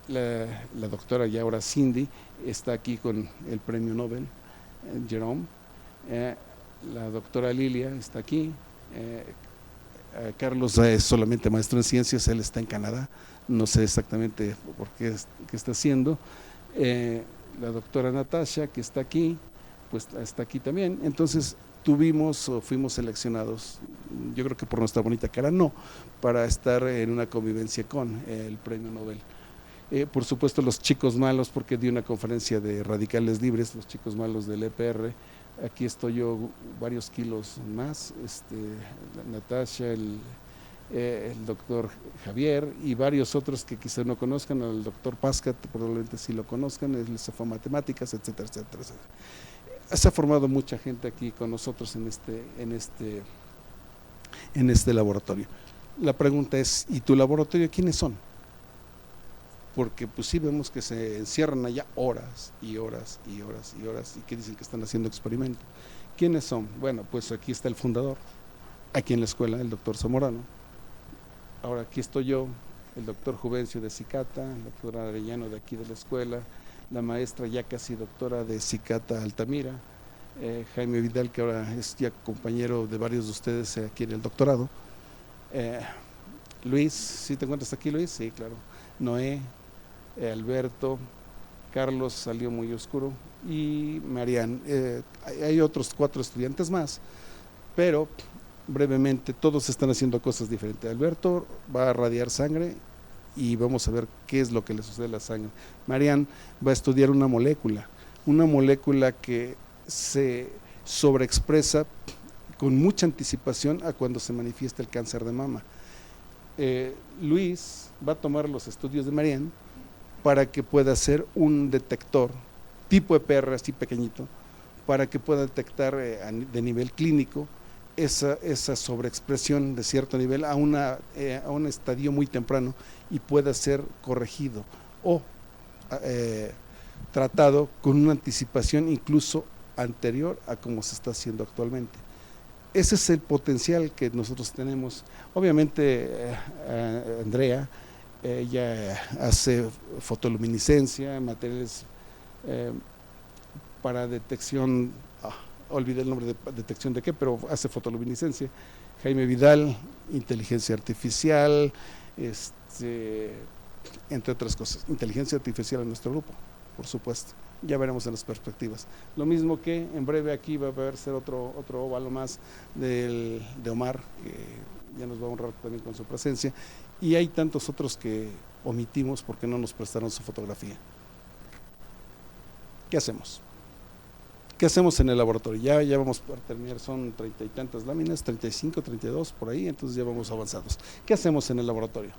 la doctora, ya ahora Cindy, está aquí con el premio Nobel, Jerome. La doctora Lilia está aquí. Carlos es solamente maestro en ciencias, él está en Canadá, no sé exactamente por qué está haciendo. La doctora Natasha, que está aquí, pues está aquí también. Entonces fuimos seleccionados, yo creo que por nuestra bonita cara no, para estar en una convivencia con el premio Nobel. Por supuesto, los chicos malos, porque di una conferencia de radicales libres, los chicos malos del EPR. Aquí estoy yo varios kilos más, Natasha, el doctor Javier y varios otros que quizás no conozcan. Al doctor Pascat probablemente sí lo conozcan, él se fue a matemáticas, etcétera, etcétera, etcétera. Se ha formado mucha gente aquí con nosotros en este laboratorio. La pregunta es, ¿y tu laboratorio quiénes son? Porque pues sí vemos que se encierran allá horas y horas y horas y horas, y que dicen que están haciendo experimentos. ¿Quiénes son? Bueno, pues aquí está el fundador, aquí en la escuela, el doctor Zamorano. Ahora aquí estoy yo, el doctor Juvencio de Cicata, la doctora Arellano de aquí de la escuela, la maestra ya casi doctora de Cicata Altamira, Jaime Vidal, que ahora es ya compañero de varios de ustedes aquí en el doctorado. Luis, ¿sí te encuentras aquí, Luis? Sí, claro. Noé, Alberto, Carlos salió muy oscuro, y Marian. Hay otros 4 estudiantes más, pero brevemente todos están haciendo cosas diferentes. Alberto va a radiar sangre y vamos a ver qué es lo que le sucede a la sangre. Marian va a estudiar una molécula que se sobreexpresa con mucha anticipación a cuando se manifiesta el cáncer de mama. Luis va a tomar los estudios de Marian para que pueda hacer un detector tipo EPR, así pequeñito, para que pueda detectar de nivel clínico esa sobreexpresión de cierto nivel a un estadio muy temprano, y pueda ser corregido o tratado con una anticipación incluso anterior a como se está haciendo actualmente. Ese es el potencial que nosotros tenemos. Obviamente Andrea, ella hace fotoluminiscencia, materiales para detección, olvidé el nombre de detección de qué, pero hace fotoluminiscencia. Jaime Vidal, inteligencia artificial, entre otras cosas, inteligencia artificial en nuestro grupo. por supuesto. Ya veremos en las perspectivas. Lo mismo que en breve aquí va a haber otro óvalo más de Omar, que ya nos va a honrar también con su presencia, y hay tantos otros que omitimos porque no nos prestaron su fotografía. ¿Qué hacemos? ¿Qué hacemos en el laboratorio? Ya vamos a terminar, son 30 y tantas láminas, 35, 32 por ahí, entonces ya vamos avanzados. ¿Qué hacemos en el laboratorio?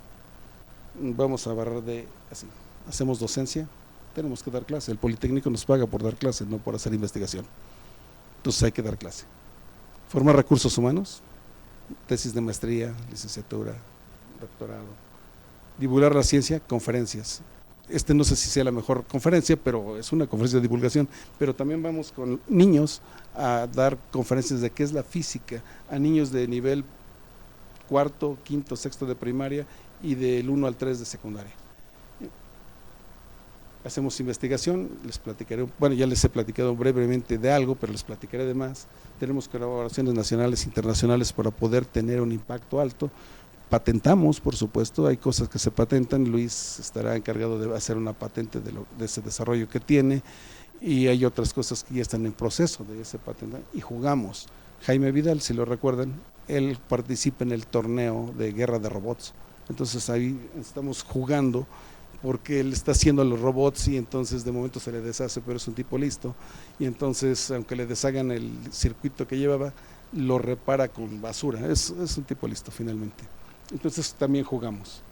Vamos a barrer así, hacemos docencia, tenemos que dar clase, el Politécnico nos paga por dar clase, no por hacer investigación, entonces hay que dar clase. Formar recursos humanos, tesis de maestría, licenciatura, doctorado, divulgar la ciencia, conferencias. No sé si sea la mejor conferencia, pero es una conferencia de divulgación, pero también vamos con niños a dar conferencias de qué es la física, a niños de nivel cuarto, quinto, sexto de primaria y del 1 al 3 de secundaria. Hacemos investigación, les platicaré, bueno, ya les he platicado brevemente de algo, pero les platicaré de más. Tenemos colaboraciones nacionales e internacionales para poder tener un impacto alto. Patentamos, por supuesto, hay cosas que se patentan, Luis estará encargado de hacer una patente de ese desarrollo que tiene, y hay otras cosas que ya están en proceso de ese patente, y jugamos. Jaime Vidal, si lo recuerdan, él participa en el torneo de guerra de robots, entonces ahí estamos jugando, porque él está haciendo los robots y entonces de momento se le deshace, pero es un tipo listo, y entonces aunque le deshagan el circuito que llevaba, lo repara con basura, es un tipo listo finalmente. Entonces también jugamos.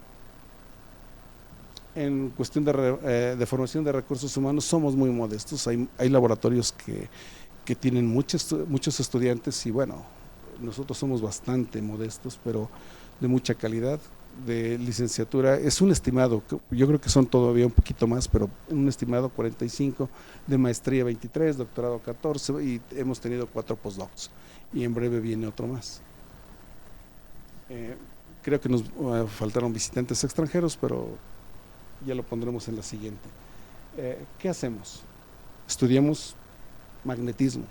En cuestión de formación de recursos humanos somos muy modestos, hay laboratorios que tienen muchos estudiantes y bueno, nosotros somos bastante modestos, pero de mucha calidad. De licenciatura es un estimado, yo creo que son todavía un poquito más, pero un estimado 45, de maestría 23, doctorado 14 y hemos tenido 4 postdocs y en breve viene otro más. Creo que nos faltaron visitantes extranjeros, pero ya lo pondremos en la siguiente. ¿Qué hacemos? Estudiamos magnetismo,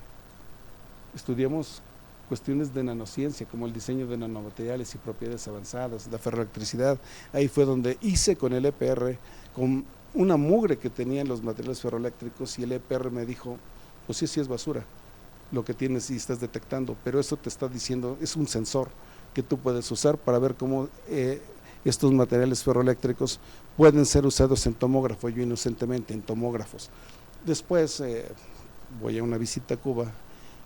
estudiamos cuestiones de nanociencia, como el diseño de nanomateriales y propiedades avanzadas, la ferroelectricidad. Ahí fue donde hice con el EPR, con una mugre que tenían los materiales ferroeléctricos, y el EPR me dijo, pues sí es basura lo que tienes y estás detectando, pero eso te está diciendo, es un sensor que tú puedes usar para ver cómo estos materiales ferroeléctricos pueden ser usados en tomógrafo, yo inocentemente en tomógrafos. Después voy a una visita a Cuba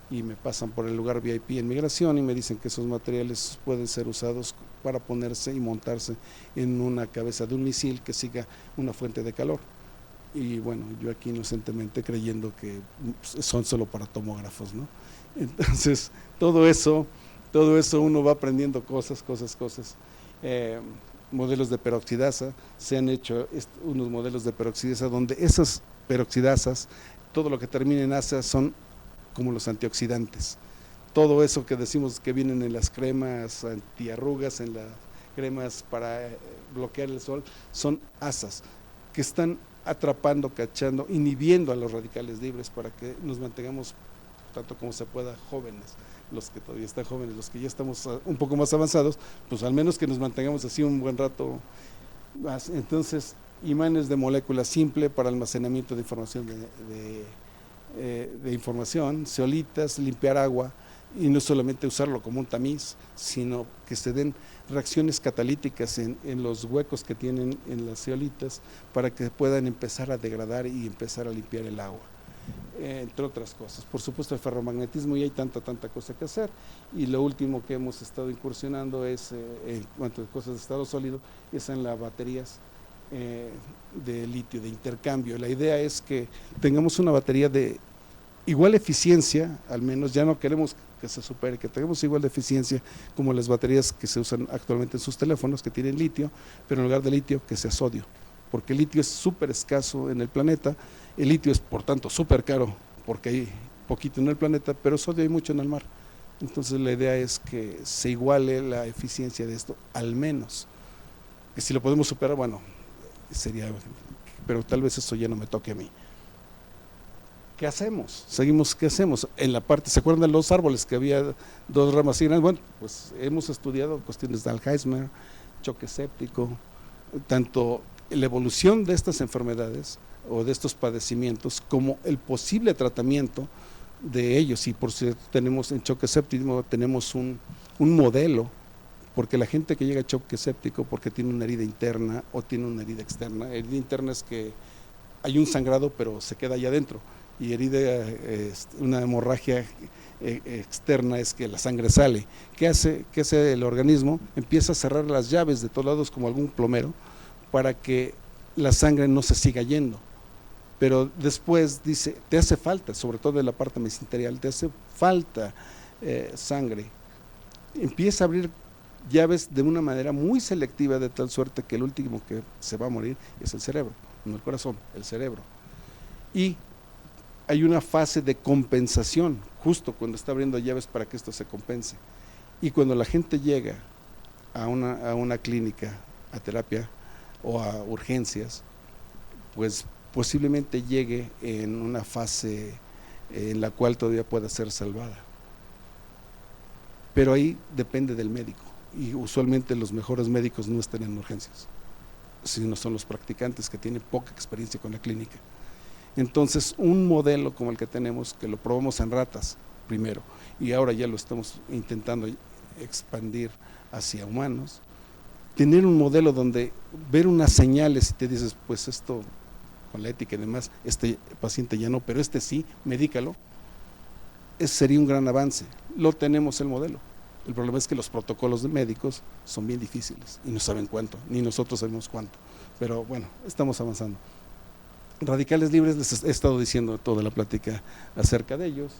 y me pasan por el lugar VIP en migración y me dicen que esos materiales pueden ser usados para ponerse y montarse en una cabeza de un misil que siga una fuente de calor. Y bueno, yo aquí inocentemente creyendo que son solo para tomógrafos, ¿no? Entonces, todo eso uno va aprendiendo cosas. Modelos de peroxidasa, se han hecho unos modelos de peroxidasa donde esas peroxidasas, todo lo que termina en asa son como los antioxidantes. Todo eso que decimos que vienen en las cremas antiarrugas, en las cremas para bloquear el sol, son asas que están atrapando, cachando, inhibiendo a los radicales libres para que nos mantengamos tanto como se pueda jóvenes, los que todavía están jóvenes, los que ya estamos un poco más avanzados, pues al menos que nos mantengamos así un buen rato más. Entonces, imanes de molécula simple para almacenamiento de información de información, zeolitas, limpiar agua y no solamente usarlo como un tamiz, sino que se den reacciones catalíticas en los huecos que tienen en las zeolitas para que puedan empezar a degradar y empezar a limpiar el agua, entre otras cosas. Por supuesto el ferromagnetismo, y hay tanta cosa que hacer, y lo último que hemos estado incursionando es, en cuanto a cosas de estado sólido, es en las baterías de litio, de intercambio. La idea es que tengamos una batería de igual eficiencia, al menos ya no queremos que se supere, que tengamos igual de eficiencia como las baterías que se usan actualmente en sus teléfonos que tienen litio, pero en lugar de litio que sea sodio, porque el litio es súper escaso en el planeta, el litio es por tanto súper caro porque hay poquito en el planeta, pero sodio hay mucho en el mar. Entonces la idea es que se iguale la eficiencia de esto, al menos, que si lo podemos superar, bueno, sería, pero tal vez eso ya no me toque a mí. ¿Qué hacemos? Seguimos, ¿qué hacemos? En la parte, ¿se acuerdan de los árboles que había 2 ramas grandes? Bueno, pues hemos estudiado cuestiones de Alzheimer, choque séptico, tanto la evolución de estas enfermedades, o de estos padecimientos como el posible tratamiento de ellos. Y por cierto, tenemos en choque séptico, tenemos un modelo, porque la gente que llega a choque séptico porque tiene una herida interna o tiene una herida externa. Herida interna es que hay un sangrado pero se queda allá adentro, y herida, una hemorragia externa es que la sangre sale. ¿Qué hace el organismo? Empieza a cerrar las llaves de todos lados como algún plomero para que la sangre no se siga yendo. Pero después dice, te hace falta, sobre todo en la parte mesenterial, te hace falta sangre. Empieza a abrir llaves de una manera muy selectiva, de tal suerte que el último que se va a morir es el cerebro, no el corazón, el cerebro. Y hay una fase de compensación, justo cuando está abriendo llaves para que esto se compense. Y cuando la gente llega a una clínica, a terapia o a urgencias, pues posiblemente llegue en una fase en la cual todavía pueda ser salvada. Pero ahí depende del médico, y usualmente los mejores médicos no están en urgencias, sino son los practicantes que tienen poca experiencia con la clínica. Entonces, un modelo como el que tenemos, que lo probamos en ratas primero, y ahora ya lo estamos intentando expandir hacia humanos, tener un modelo donde ver unas señales y te dices, pues esto, con la ética y demás, este paciente ya no, pero este sí, medícalo, ese sería un gran avance. Lo tenemos el modelo. El problema es que los protocolos de médicos son bien difíciles y no saben cuánto, ni nosotros sabemos cuánto, pero bueno, estamos avanzando. Radicales libres, les he estado diciendo toda la plática acerca de ellos.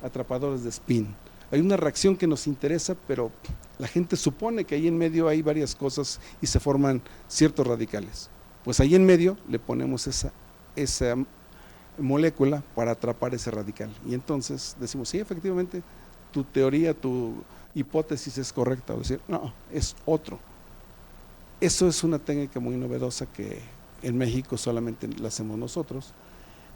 Atrapadores de spin. Hay una reacción que nos interesa, pero la gente supone que ahí en medio hay varias cosas y se forman ciertos radicales. Pues ahí en medio le ponemos esa molécula para atrapar ese radical. Y entonces decimos, sí, efectivamente, tu teoría, tu hipótesis es correcta. O decir, no, es otro. Eso es una técnica muy novedosa que en México solamente la hacemos nosotros.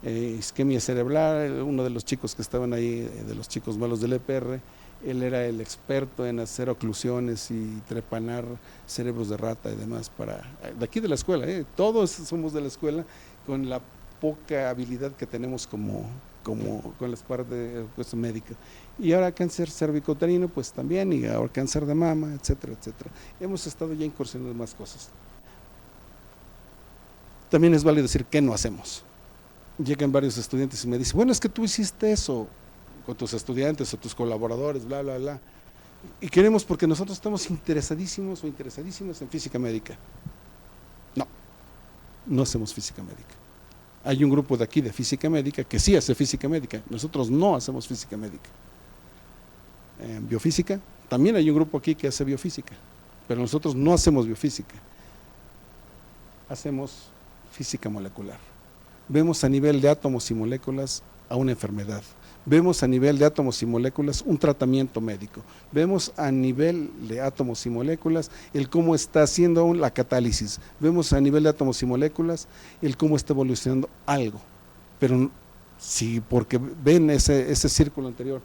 Isquemia cerebral, uno de los chicos que estaban ahí, de los chicos malos del EPR, él era el experto en hacer oclusiones y trepanar cerebros de rata y demás, de aquí de la escuela, todos somos de la escuela, con la poca habilidad que tenemos con las partes pues, médicas. Y ahora cáncer cervicouterino, pues también, y ahora cáncer de mama, etcétera, etcétera. Hemos estado ya incursionando en más cosas. También es válido decir qué no hacemos. Llegan varios estudiantes y me dicen, bueno, es que tú hiciste eso con tus estudiantes o tus colaboradores, bla, bla, bla. Y queremos porque nosotros estamos interesadísimos o interesadísimas en física médica. No, no hacemos física médica. Hay un grupo de aquí de física médica que sí hace física médica, nosotros no hacemos física médica. En biofísica, también hay un grupo aquí que hace biofísica, pero nosotros no hacemos biofísica, hacemos física molecular. Vemos a nivel de átomos y moléculas a una enfermedad, vemos a nivel de átomos y moléculas un tratamiento médico, vemos a nivel de átomos y moléculas el cómo está haciendo la catálisis, vemos a nivel de átomos y moléculas el cómo está evolucionando algo. Pero si porque ven ese círculo anterior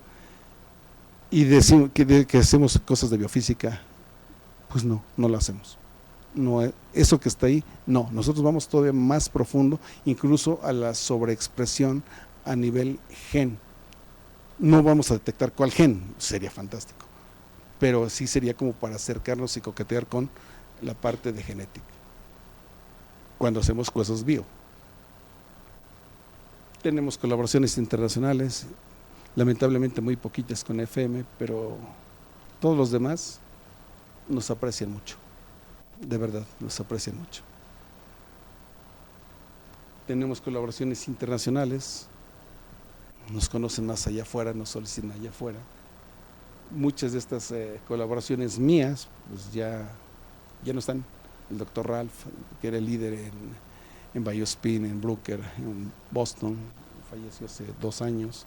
y decimos que hacemos cosas de biofísica, pues no lo hacemos. No, eso que está ahí, no, nosotros vamos todavía más profundo, incluso a la sobreexpresión a nivel gen. No vamos a detectar cuál gen, sería fantástico, pero sí sería como para acercarnos y coquetear con la parte de genética cuando hacemos cosas bio. Tenemos colaboraciones internacionales, lamentablemente muy poquitas con FM, pero todos los demás nos aprecian mucho. De verdad, nos aprecian mucho. Tenemos colaboraciones internacionales, nos conocen más allá afuera, nos solicitan allá afuera. Muchas de estas colaboraciones mías, pues ya no están. El doctor Ralph, que era el líder en Biospin, en Bruker, en Boston, falleció hace 2 años.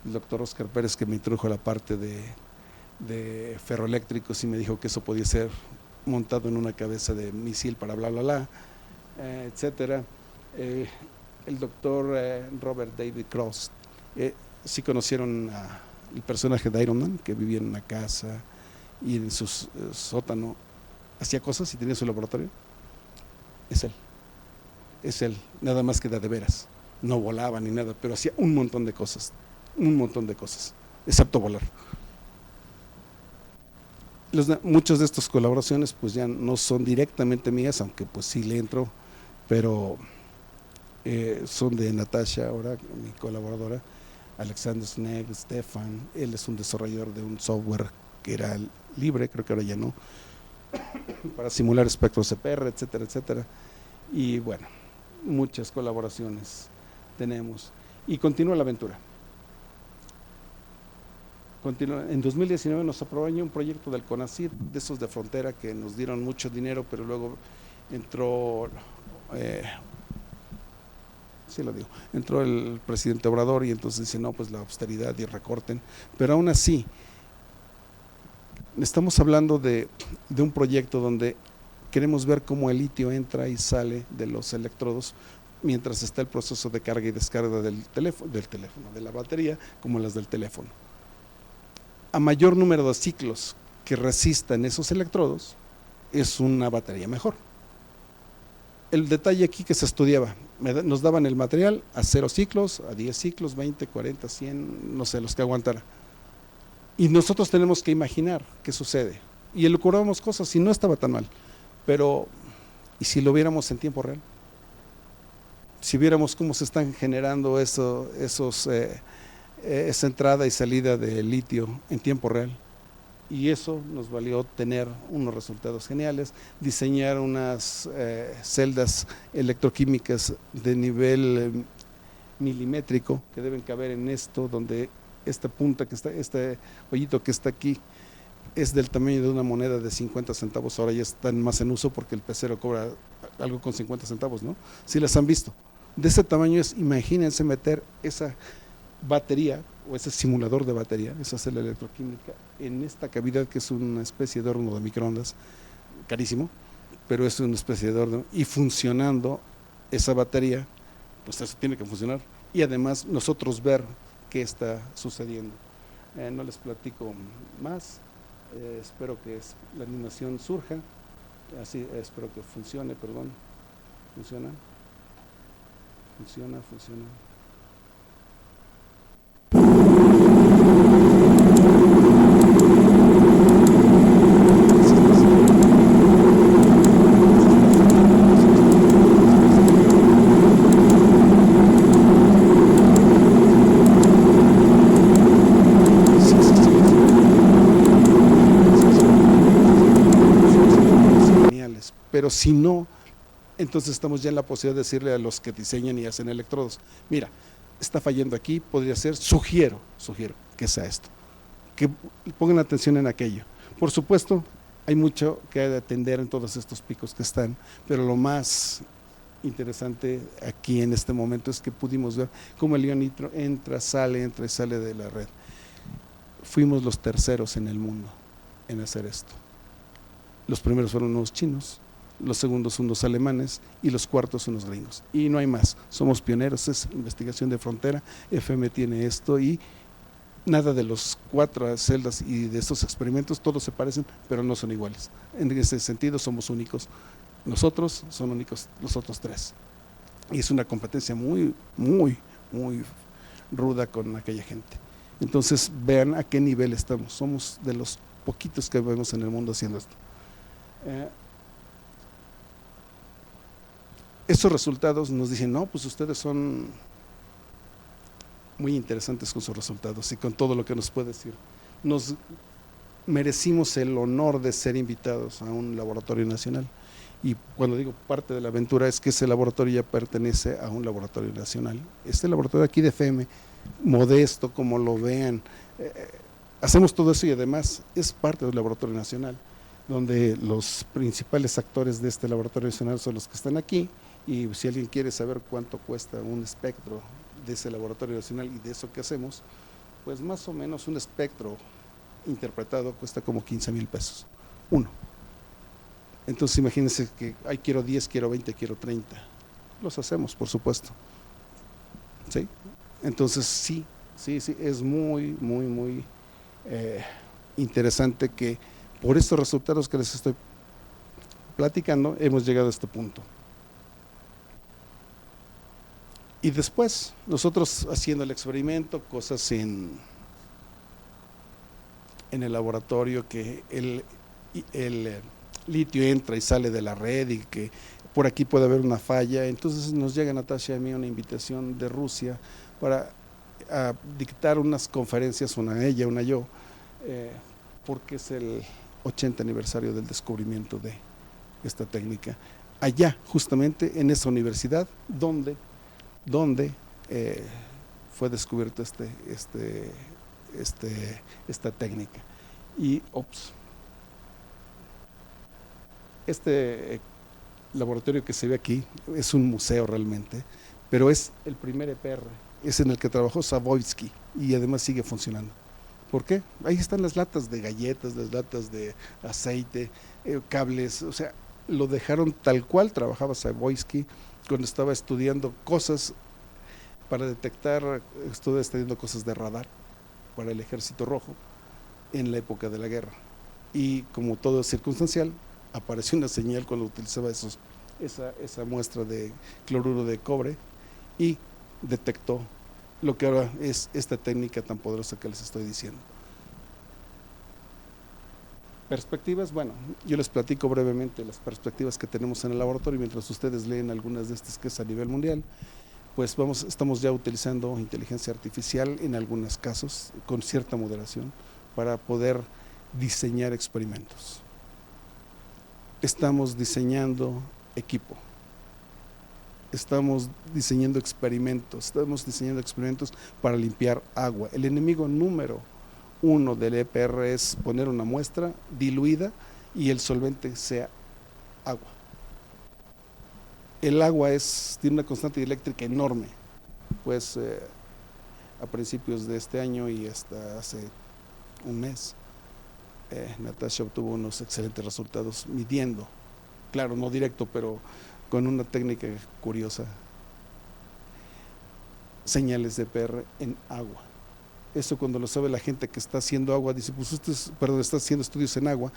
El doctor Oscar Pérez, que me introdujo a la parte de ferroeléctricos y me dijo que eso podía ser montado en una cabeza de misil para bla, bla, bla, etcétera. El doctor Robert David Cross, sí conocieron el personaje de Iron Man, que vivía en una casa y en su sótano hacía cosas y tenía su laboratorio. Es él. es él, nada más que de veras. No volaba ni nada, pero hacía un montón de cosas, excepto volar. Muchas de estas colaboraciones pues ya no son directamente mías, aunque pues sí le entro, pero son de Natasha, ahora mi colaboradora, Alexander Sneg, Stefan. Él es un desarrollador de un software que era libre, creo que ahora ya no, para simular espectros CPR, etcétera, etcétera. Y bueno, muchas colaboraciones tenemos y continúa la aventura. En 2019 nos aprobaron un proyecto del CONACYT, de esos de frontera que nos dieron mucho dinero, pero luego entró entró el presidente Obrador y entonces dice, no, pues la austeridad y recorten, pero aún así estamos hablando de un proyecto donde queremos ver cómo el litio entra y sale de los electrodos mientras está el proceso de carga y descarga del teléfono, de la batería, como las del teléfono. A mayor número de ciclos que resistan esos electrodos, es una batería mejor. El detalle aquí que se estudiaba, nos daban el material a 0 ciclos, a 10 ciclos, 20, 40, 100, no sé, los que aguantara. Y nosotros tenemos que imaginar qué sucede. Y elucubrábamos cosas y no estaba tan mal. Pero, ¿y si lo viéramos en tiempo real? Si viéramos cómo se están generando esa entrada y salida de litio en tiempo real. Y eso nos valió tener unos resultados geniales, diseñar unas celdas electroquímicas de nivel milimétrico que deben caber en esto, donde esta punta que está, este hoyito que está aquí, es del tamaño de una moneda de 50 centavos, ahora ya están más en uso porque el pecero cobra algo con 50 centavos, ¿no? Si las han visto. De ese tamaño es, imagínense meter esa batería o ese simulador de batería, esa celda electroquímica, en esta cavidad que es una especie de horno de microondas, carísimo, pero es una especie de horno, y funcionando esa batería, pues eso tiene que funcionar, y además nosotros ver qué está sucediendo. No les platico más, espero que la animación surja, así espero que funcione, funciona. Pero si no, entonces estamos ya en la posibilidad de decirle a los que diseñan y hacen electrodos, mira, está fallando aquí, podría ser, sugiero que sea esto, que pongan atención en aquello. Por supuesto, hay mucho que atender en todos estos picos que están, pero lo más interesante aquí en este momento es que pudimos ver cómo el ion nitro entra y sale de la red. Fuimos los terceros en el mundo en hacer esto. Los primeros fueron los chinos, los segundos son los alemanes y los cuartos son los gringos. Y no hay más, somos pioneros, es investigación de frontera, FM tiene esto y nada de los 4 celdas y de estos experimentos, todos se parecen, pero no son iguales. En ese sentido somos únicos, nosotros son únicos los otros 3. Y es una competencia muy, muy, muy ruda con aquella gente. Entonces vean a qué nivel estamos, somos de los poquitos que vemos en el mundo haciendo esto. Estos resultados nos dicen, no, pues ustedes son muy interesantes con sus resultados y con todo lo que nos puede decir. Nos merecimos el honor de ser invitados a un laboratorio nacional. Y cuando digo parte de la aventura es que ese laboratorio ya pertenece a un laboratorio nacional. Este laboratorio aquí de FM, modesto como lo vean, hacemos todo eso y además es parte del laboratorio nacional, donde los principales actores de este laboratorio nacional son los que están aquí. Y si alguien quiere saber cuánto cuesta un espectro de ese laboratorio nacional y de eso que hacemos, pues más o menos un espectro interpretado cuesta como 15,000 pesos, uno. Entonces imagínense que quiero 10, quiero 20, quiero 30. Los hacemos, por supuesto. ¿Sí? Entonces sí, es muy, muy, muy interesante que por estos resultados que les estoy platicando hemos llegado a este punto. Y después, nosotros haciendo el experimento, cosas en el laboratorio, que el litio entra y sale de la red y que por aquí puede haber una falla. Entonces nos llega Natasha y a mí una invitación de Rusia para dictar unas conferencias, una ella, una yo, porque es el 80 aniversario del descubrimiento de esta técnica. Allá, justamente en esa universidad, donde fue descubierta esta técnica. Y este laboratorio que se ve aquí es un museo realmente, pero es el primer EPR, es en el que trabajó Savoyski y además sigue funcionando. ¿Por qué? Ahí están las latas de galletas, las latas de aceite, cables, o sea, lo dejaron tal cual trabajaba Savoyski cuando estaba estudiando cosas para detectar, estuve estudiando cosas de radar para el Ejército Rojo en la época de la guerra. Y como todo es circunstancial, apareció una señal cuando utilizaba esa muestra de cloruro de cobre y detectó lo que ahora es esta técnica tan poderosa que les estoy diciendo. Perspectivas, bueno, yo les platico brevemente las perspectivas que tenemos en el laboratorio mientras ustedes leen algunas de estas que es a nivel mundial. Pues estamos ya utilizando inteligencia artificial en algunos casos con cierta moderación para poder diseñar experimentos. Estamos diseñando equipo, estamos diseñando experimentos para limpiar agua. El enemigo número 1 del EPR es poner una muestra diluida y el solvente sea agua. El agua tiene una constante eléctrica enorme, pues a principios de este año y hasta hace un mes, Natasha obtuvo unos excelentes resultados midiendo, claro, no directo, pero con una técnica curiosa, señales de EPR en agua. Eso cuando lo sabe la gente que está haciendo agua, dice, pues usted, está haciendo estudios en agua,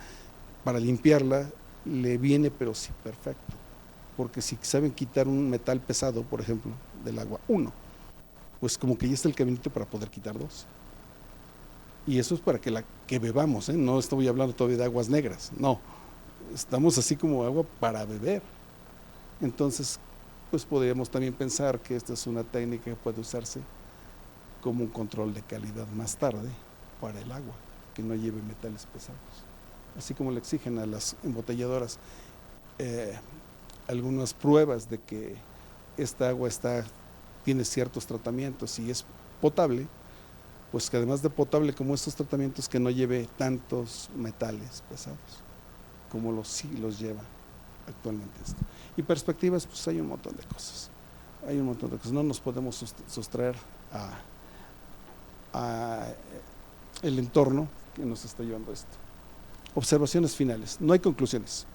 para limpiarla le viene, pero sí, perfecto. Porque si saben quitar un metal pesado, por ejemplo, del agua, pues como que ya está el caminito para poder quitar 2. Y eso es para que bebamos, no estoy hablando todavía de aguas negras, no, estamos así como agua para beber. Entonces, pues podríamos también pensar que esta es una técnica que puede usarse como un control de calidad más tarde para el agua, que no lleve metales pesados. Así como le exigen a las embotelladoras algunas pruebas de que esta agua tiene ciertos tratamientos y es potable, pues que además de potable como estos tratamientos, que no lleve tantos metales pesados como sí los lleva actualmente esto. Y perspectivas, pues hay un montón de cosas. No nos podemos sustraer a el entorno que nos está llevando a esto. Observaciones finales. No hay conclusiones.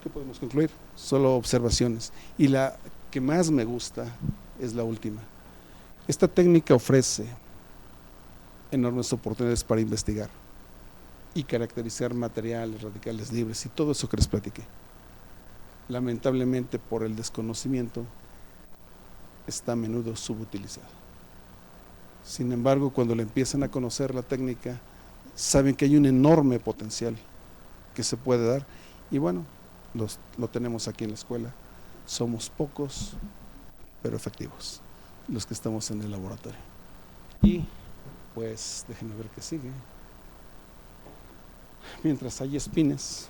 ¿Qué podemos concluir? Solo observaciones. Y la que más me gusta es la última. Esta técnica ofrece enormes oportunidades para investigar y caracterizar materiales radicales libres y todo eso que les platiqué. Lamentablemente, por el desconocimiento, está a menudo subutilizado. Sin embargo, cuando le empiezan a conocer la técnica, saben que hay un enorme potencial que se puede dar. Y bueno, lo tenemos aquí en la escuela. Somos pocos, pero efectivos, los que estamos en el laboratorio. Y pues déjenme ver qué sigue. Mientras hay espines,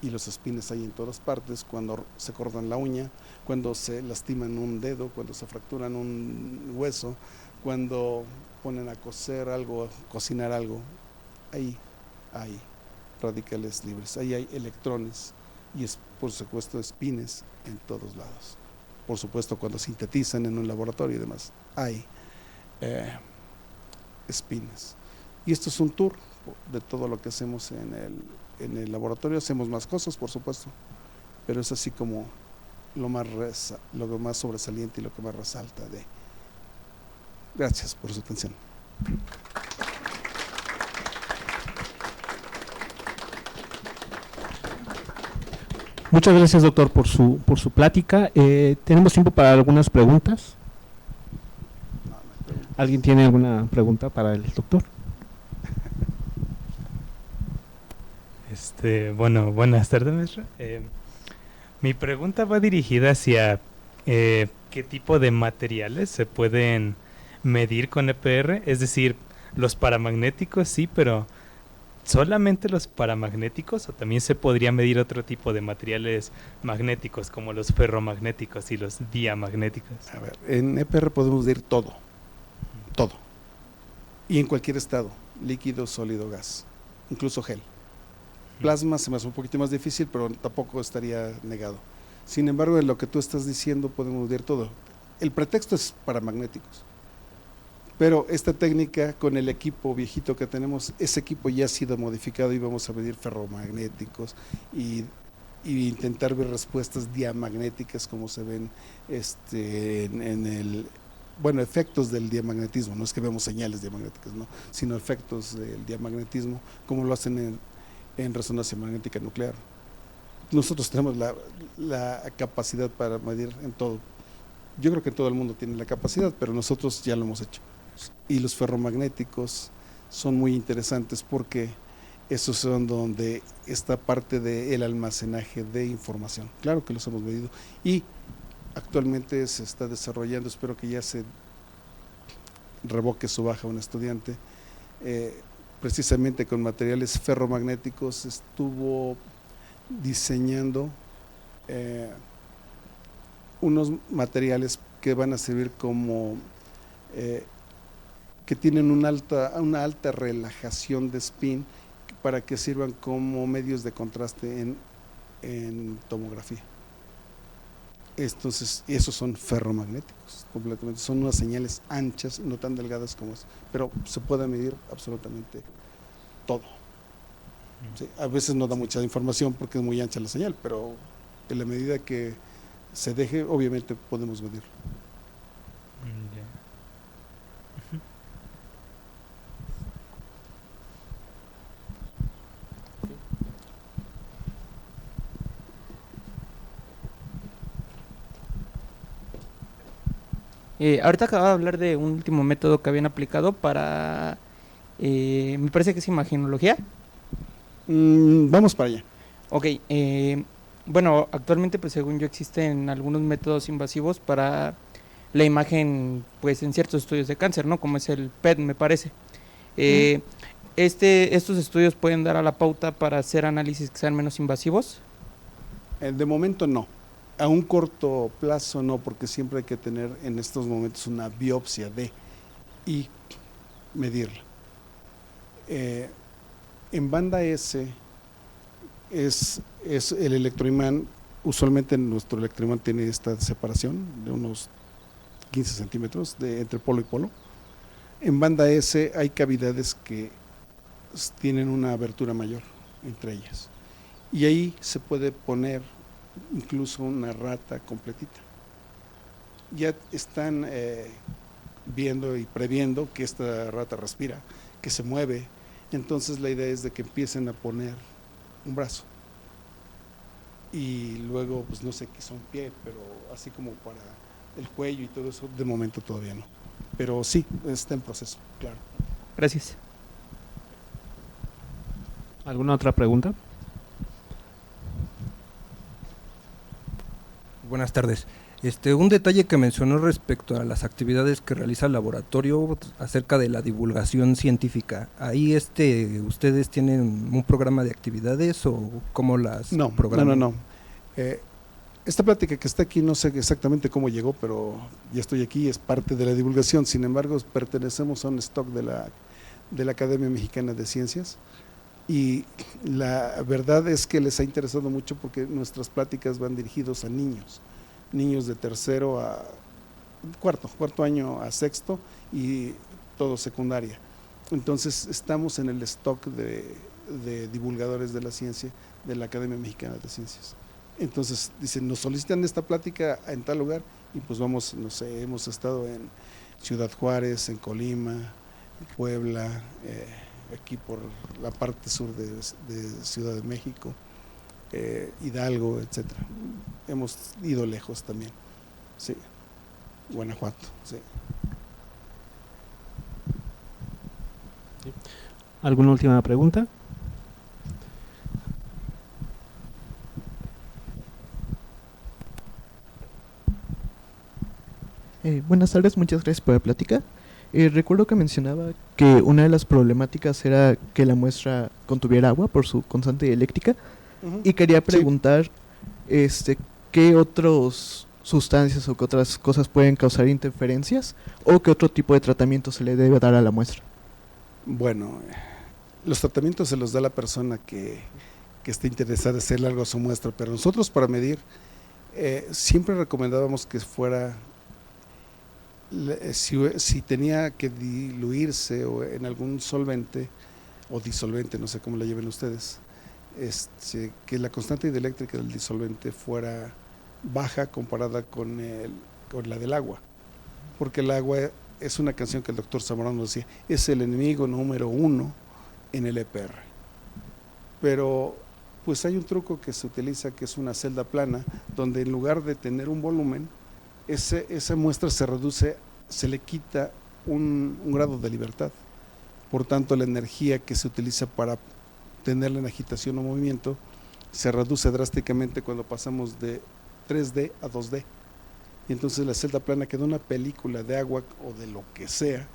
y los espines hay en todas partes, cuando se cortan la uña, cuando se lastiman un dedo, cuando se fracturan un hueso, cuando ponen a cocer algo, a cocinar algo, ahí hay radicales libres, ahí hay electrones y por supuesto espines en todos lados. Por supuesto, cuando sintetizan en un laboratorio y demás, hay espines. Y esto es un tour de todo lo que hacemos en el laboratorio. Hacemos más cosas, por supuesto, pero es así como lo más sobresaliente y lo que más resalta de. Gracias por su atención. Muchas gracias, doctor, por su plática. Tenemos tiempo para algunas preguntas. ¿Alguien tiene alguna pregunta para el doctor? Bueno, buenas tardes, maestra. Mi pregunta va dirigida hacia qué tipo de materiales se pueden medir con EPR, es decir, los paramagnéticos sí, pero ¿solamente los paramagnéticos o también se podría medir otro tipo de materiales magnéticos como los ferromagnéticos y los diamagnéticos? A ver, en EPR podemos medir todo, todo, y en cualquier estado, líquido, sólido, gas, incluso gel. Plasma se me hace un poquito más difícil, pero tampoco estaría negado. Sin embargo, en lo que tú estás diciendo podemos medir todo. El pretexto es paramagnéticos, pero esta técnica con el equipo viejito que tenemos, ese equipo ya ha sido modificado y vamos a medir ferromagnéticos y intentar ver respuestas diamagnéticas como se ven en el, bueno, efectos del diamagnetismo. No es que vemos señales diamagnéticas, no, sino efectos del diamagnetismo, como lo hacen en resonancia magnética nuclear. Nosotros tenemos la capacidad para medir en todo. Yo creo que todo el mundo tiene la capacidad, pero nosotros ya lo hemos hecho. Y los ferromagnéticos son muy interesantes porque esos son donde está parte del almacenaje de información. Claro que los hemos medido y actualmente se está desarrollando, espero que ya se revoque su baja un estudiante, precisamente con materiales ferromagnéticos estuvo diseñando unos materiales que van a servir como que tienen una alta relajación de spin para que sirvan como medios de contraste en tomografía. Entonces, esos son ferromagnéticos completamente, son unas señales anchas, no tan delgadas como es, pero se puede medir absolutamente todo. Sí, a veces no da mucha información porque es muy ancha la señal, pero en la medida que se deje, obviamente podemos medirlo. Ahorita acababa de hablar de un último método que habían aplicado para, me parece que es imagenología. Vamos para allá. Ok, bueno, actualmente pues según yo existen algunos métodos invasivos para la imagen pues en ciertos estudios de cáncer, ¿no? Como es el PET, me parece. Estos estudios pueden dar a la pauta para hacer análisis que sean menos invasivos. De momento no. A un corto plazo no, porque siempre hay que tener en estos momentos una biopsia y medirla. En banda S es el electroimán, usualmente nuestro electroimán tiene esta separación de unos 15 centímetros entre polo y polo. En banda S hay cavidades que tienen una abertura mayor entre ellas y ahí se puede poner incluso una rata completita. Ya están viendo y previendo que esta rata respira, que se mueve, entonces la idea es de que empiecen a poner un brazo y luego pues no sé qué son pie, pero así como para el cuello y todo eso, de momento todavía no, pero sí, está en proceso, claro. Gracias. ¿Alguna otra pregunta? Buenas tardes. Un detalle que mencionó respecto a las actividades que realiza el laboratorio acerca de la divulgación científica. ¿Ahí ustedes tienen un programa de actividades o cómo las programan? No. Esta plática que está aquí no sé exactamente cómo llegó, pero ya estoy aquí, es parte de la divulgación. Sin embargo, pertenecemos a un stock de la Academia Mexicana de Ciencias y la verdad es que les ha interesado mucho porque nuestras pláticas van dirigidos a niños de tercero a cuarto año a sexto y todo secundaria. Entonces estamos en el stock de divulgadores de la ciencia de la Academia Mexicana de Ciencias. Entonces dicen, nos solicitan esta plática en tal lugar y pues vamos, no sé, hemos estado en Ciudad Juárez, en Colima, en Puebla, aquí por la parte sur de Ciudad de México, Hidalgo, etcétera. Hemos ido lejos también, sí. Guanajuato, sí. ¿Alguna última pregunta? Buenas tardes, muchas gracias por la plática. Recuerdo que mencionaba que una de las problemáticas era que la muestra contuviera agua por su constante dialéctica. Y quería preguntar qué otras sustancias o qué otras cosas pueden causar interferencias o qué otro tipo de tratamiento se le debe dar a la muestra. Bueno, los tratamientos se los da la persona que esté interesada en hacerle algo a su muestra, pero nosotros para medir siempre recomendábamos que fuera, si tenía que diluirse o en algún solvente o disolvente, no sé cómo la lleven ustedes, que la constante dieléctrica del disolvente fuera baja comparada con la del agua, porque el agua es una canción que el doctor Zamorano decía, es el enemigo número 1 en el EPR. Pero pues hay un truco que se utiliza que es una celda plana, donde en lugar de tener un volumen, esa muestra se reduce, se le quita un grado de libertad. Por tanto, la energía que se utiliza para tenerla en agitación o movimiento se reduce drásticamente cuando pasamos de 3D a 2D. Y entonces la celda plana queda una película de agua o de lo que sea,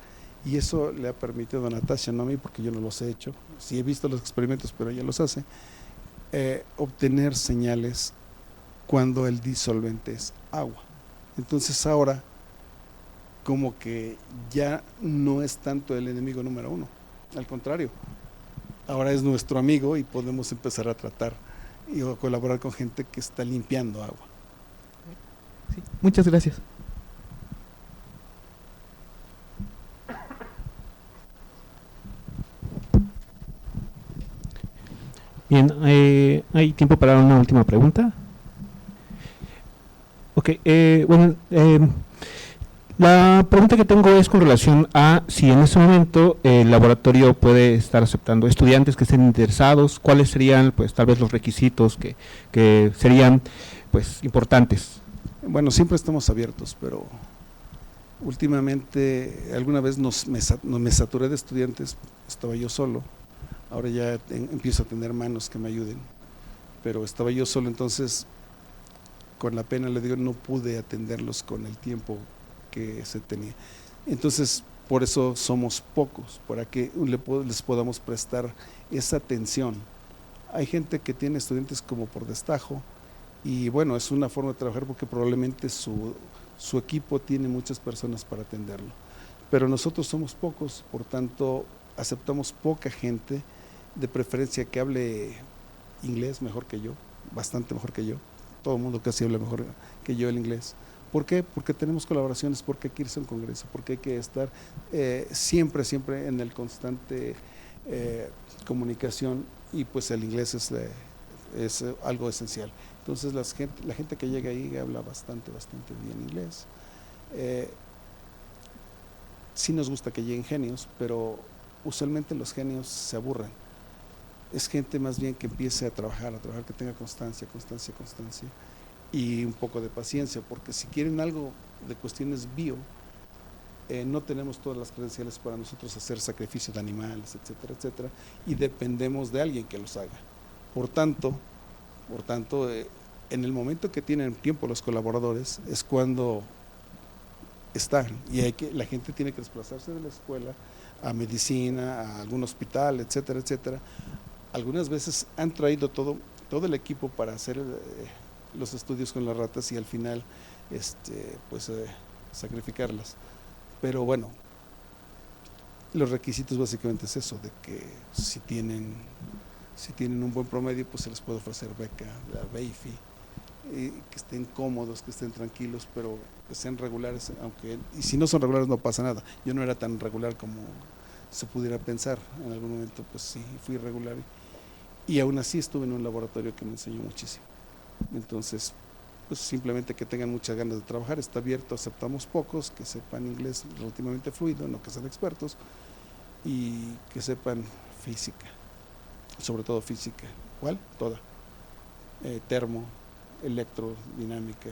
y eso le ha permitido a Natasha, no a mí porque yo no los he hecho, sí he visto los experimentos pero ella los hace, obtener señales cuando el disolvente es agua. Entonces ahora como que ya no es tanto el enemigo número 1, al contrario, ahora es nuestro amigo y podemos empezar a tratar y a colaborar con gente que está limpiando agua. Sí, muchas gracias. Bien, ¿hay tiempo para una última pregunta? Ok, bueno, la pregunta que tengo es con relación a si en este momento el laboratorio puede estar aceptando estudiantes que estén interesados, cuáles serían pues tal vez los requisitos que serían pues importantes. Bueno, siempre estamos abiertos, pero últimamente alguna vez me saturé de estudiantes, estaba yo solo, ahora ya empiezo a tener manos que me ayuden, pero estaba yo solo, entonces con la pena le digo, no pude atenderlos con el tiempo que se tenía. Entonces, por eso somos pocos, para que les podamos prestar esa atención. Hay gente que tiene estudiantes como por destajo, y bueno, es una forma de trabajar porque probablemente su equipo tiene muchas personas para atenderlo, pero nosotros somos pocos, por tanto aceptamos poca gente, de preferencia que hable inglés mejor que yo, bastante mejor que yo, todo el mundo casi habla mejor que yo el inglés. ¿Por qué? Porque tenemos colaboraciones, porque hay que irse a un congreso, porque hay que estar siempre en el constante comunicación, y pues el inglés es algo esencial. Entonces la gente que llega ahí habla bastante bien inglés. Sí nos gusta que lleguen genios, pero usualmente los genios se aburren. Es gente más bien que empiece a trabajar, que tenga constancia y un poco de paciencia, porque si quieren algo de cuestiones bio, no tenemos todas las credenciales para nosotros hacer sacrificio de animales, etcétera, y dependemos de alguien que los haga. Por tanto, en el momento que tienen tiempo los colaboradores es cuando están, y la gente tiene que desplazarse de la escuela a medicina, a algún hospital, etcétera. Algunas veces han traído todo el equipo para hacer los estudios con las ratas y al final sacrificarlas. Pero bueno, los requisitos básicamente es eso, de que si tienen un buen promedio, pues se les puede ofrecer beca, la BEIFI, que estén cómodos, que estén tranquilos, pero que sean regulares, y si no son regulares no pasa nada. Yo no era tan regular como se pudiera pensar, en algún momento pues sí, fui regular, y aún así estuve en un laboratorio que me enseñó muchísimo. Entonces, pues simplemente que tengan muchas ganas de trabajar, está abierto, aceptamos pocos, que sepan inglés relativamente fluido, no que sean expertos, y que sepan física, sobre todo física. ¿Cuál? Toda. termo, electrodinámica,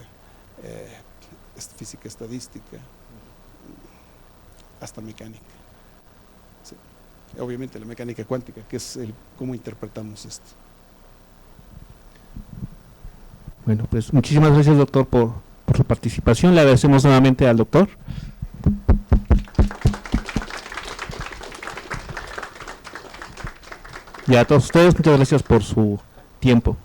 física estadística, hasta mecánica. Sí. Obviamente la mecánica cuántica, que es cómo interpretamos esto. Bueno, pues muchísimas gracias, doctor, por su participación. Le agradecemos nuevamente al doctor. Y a todos ustedes, muchas gracias por su tiempo.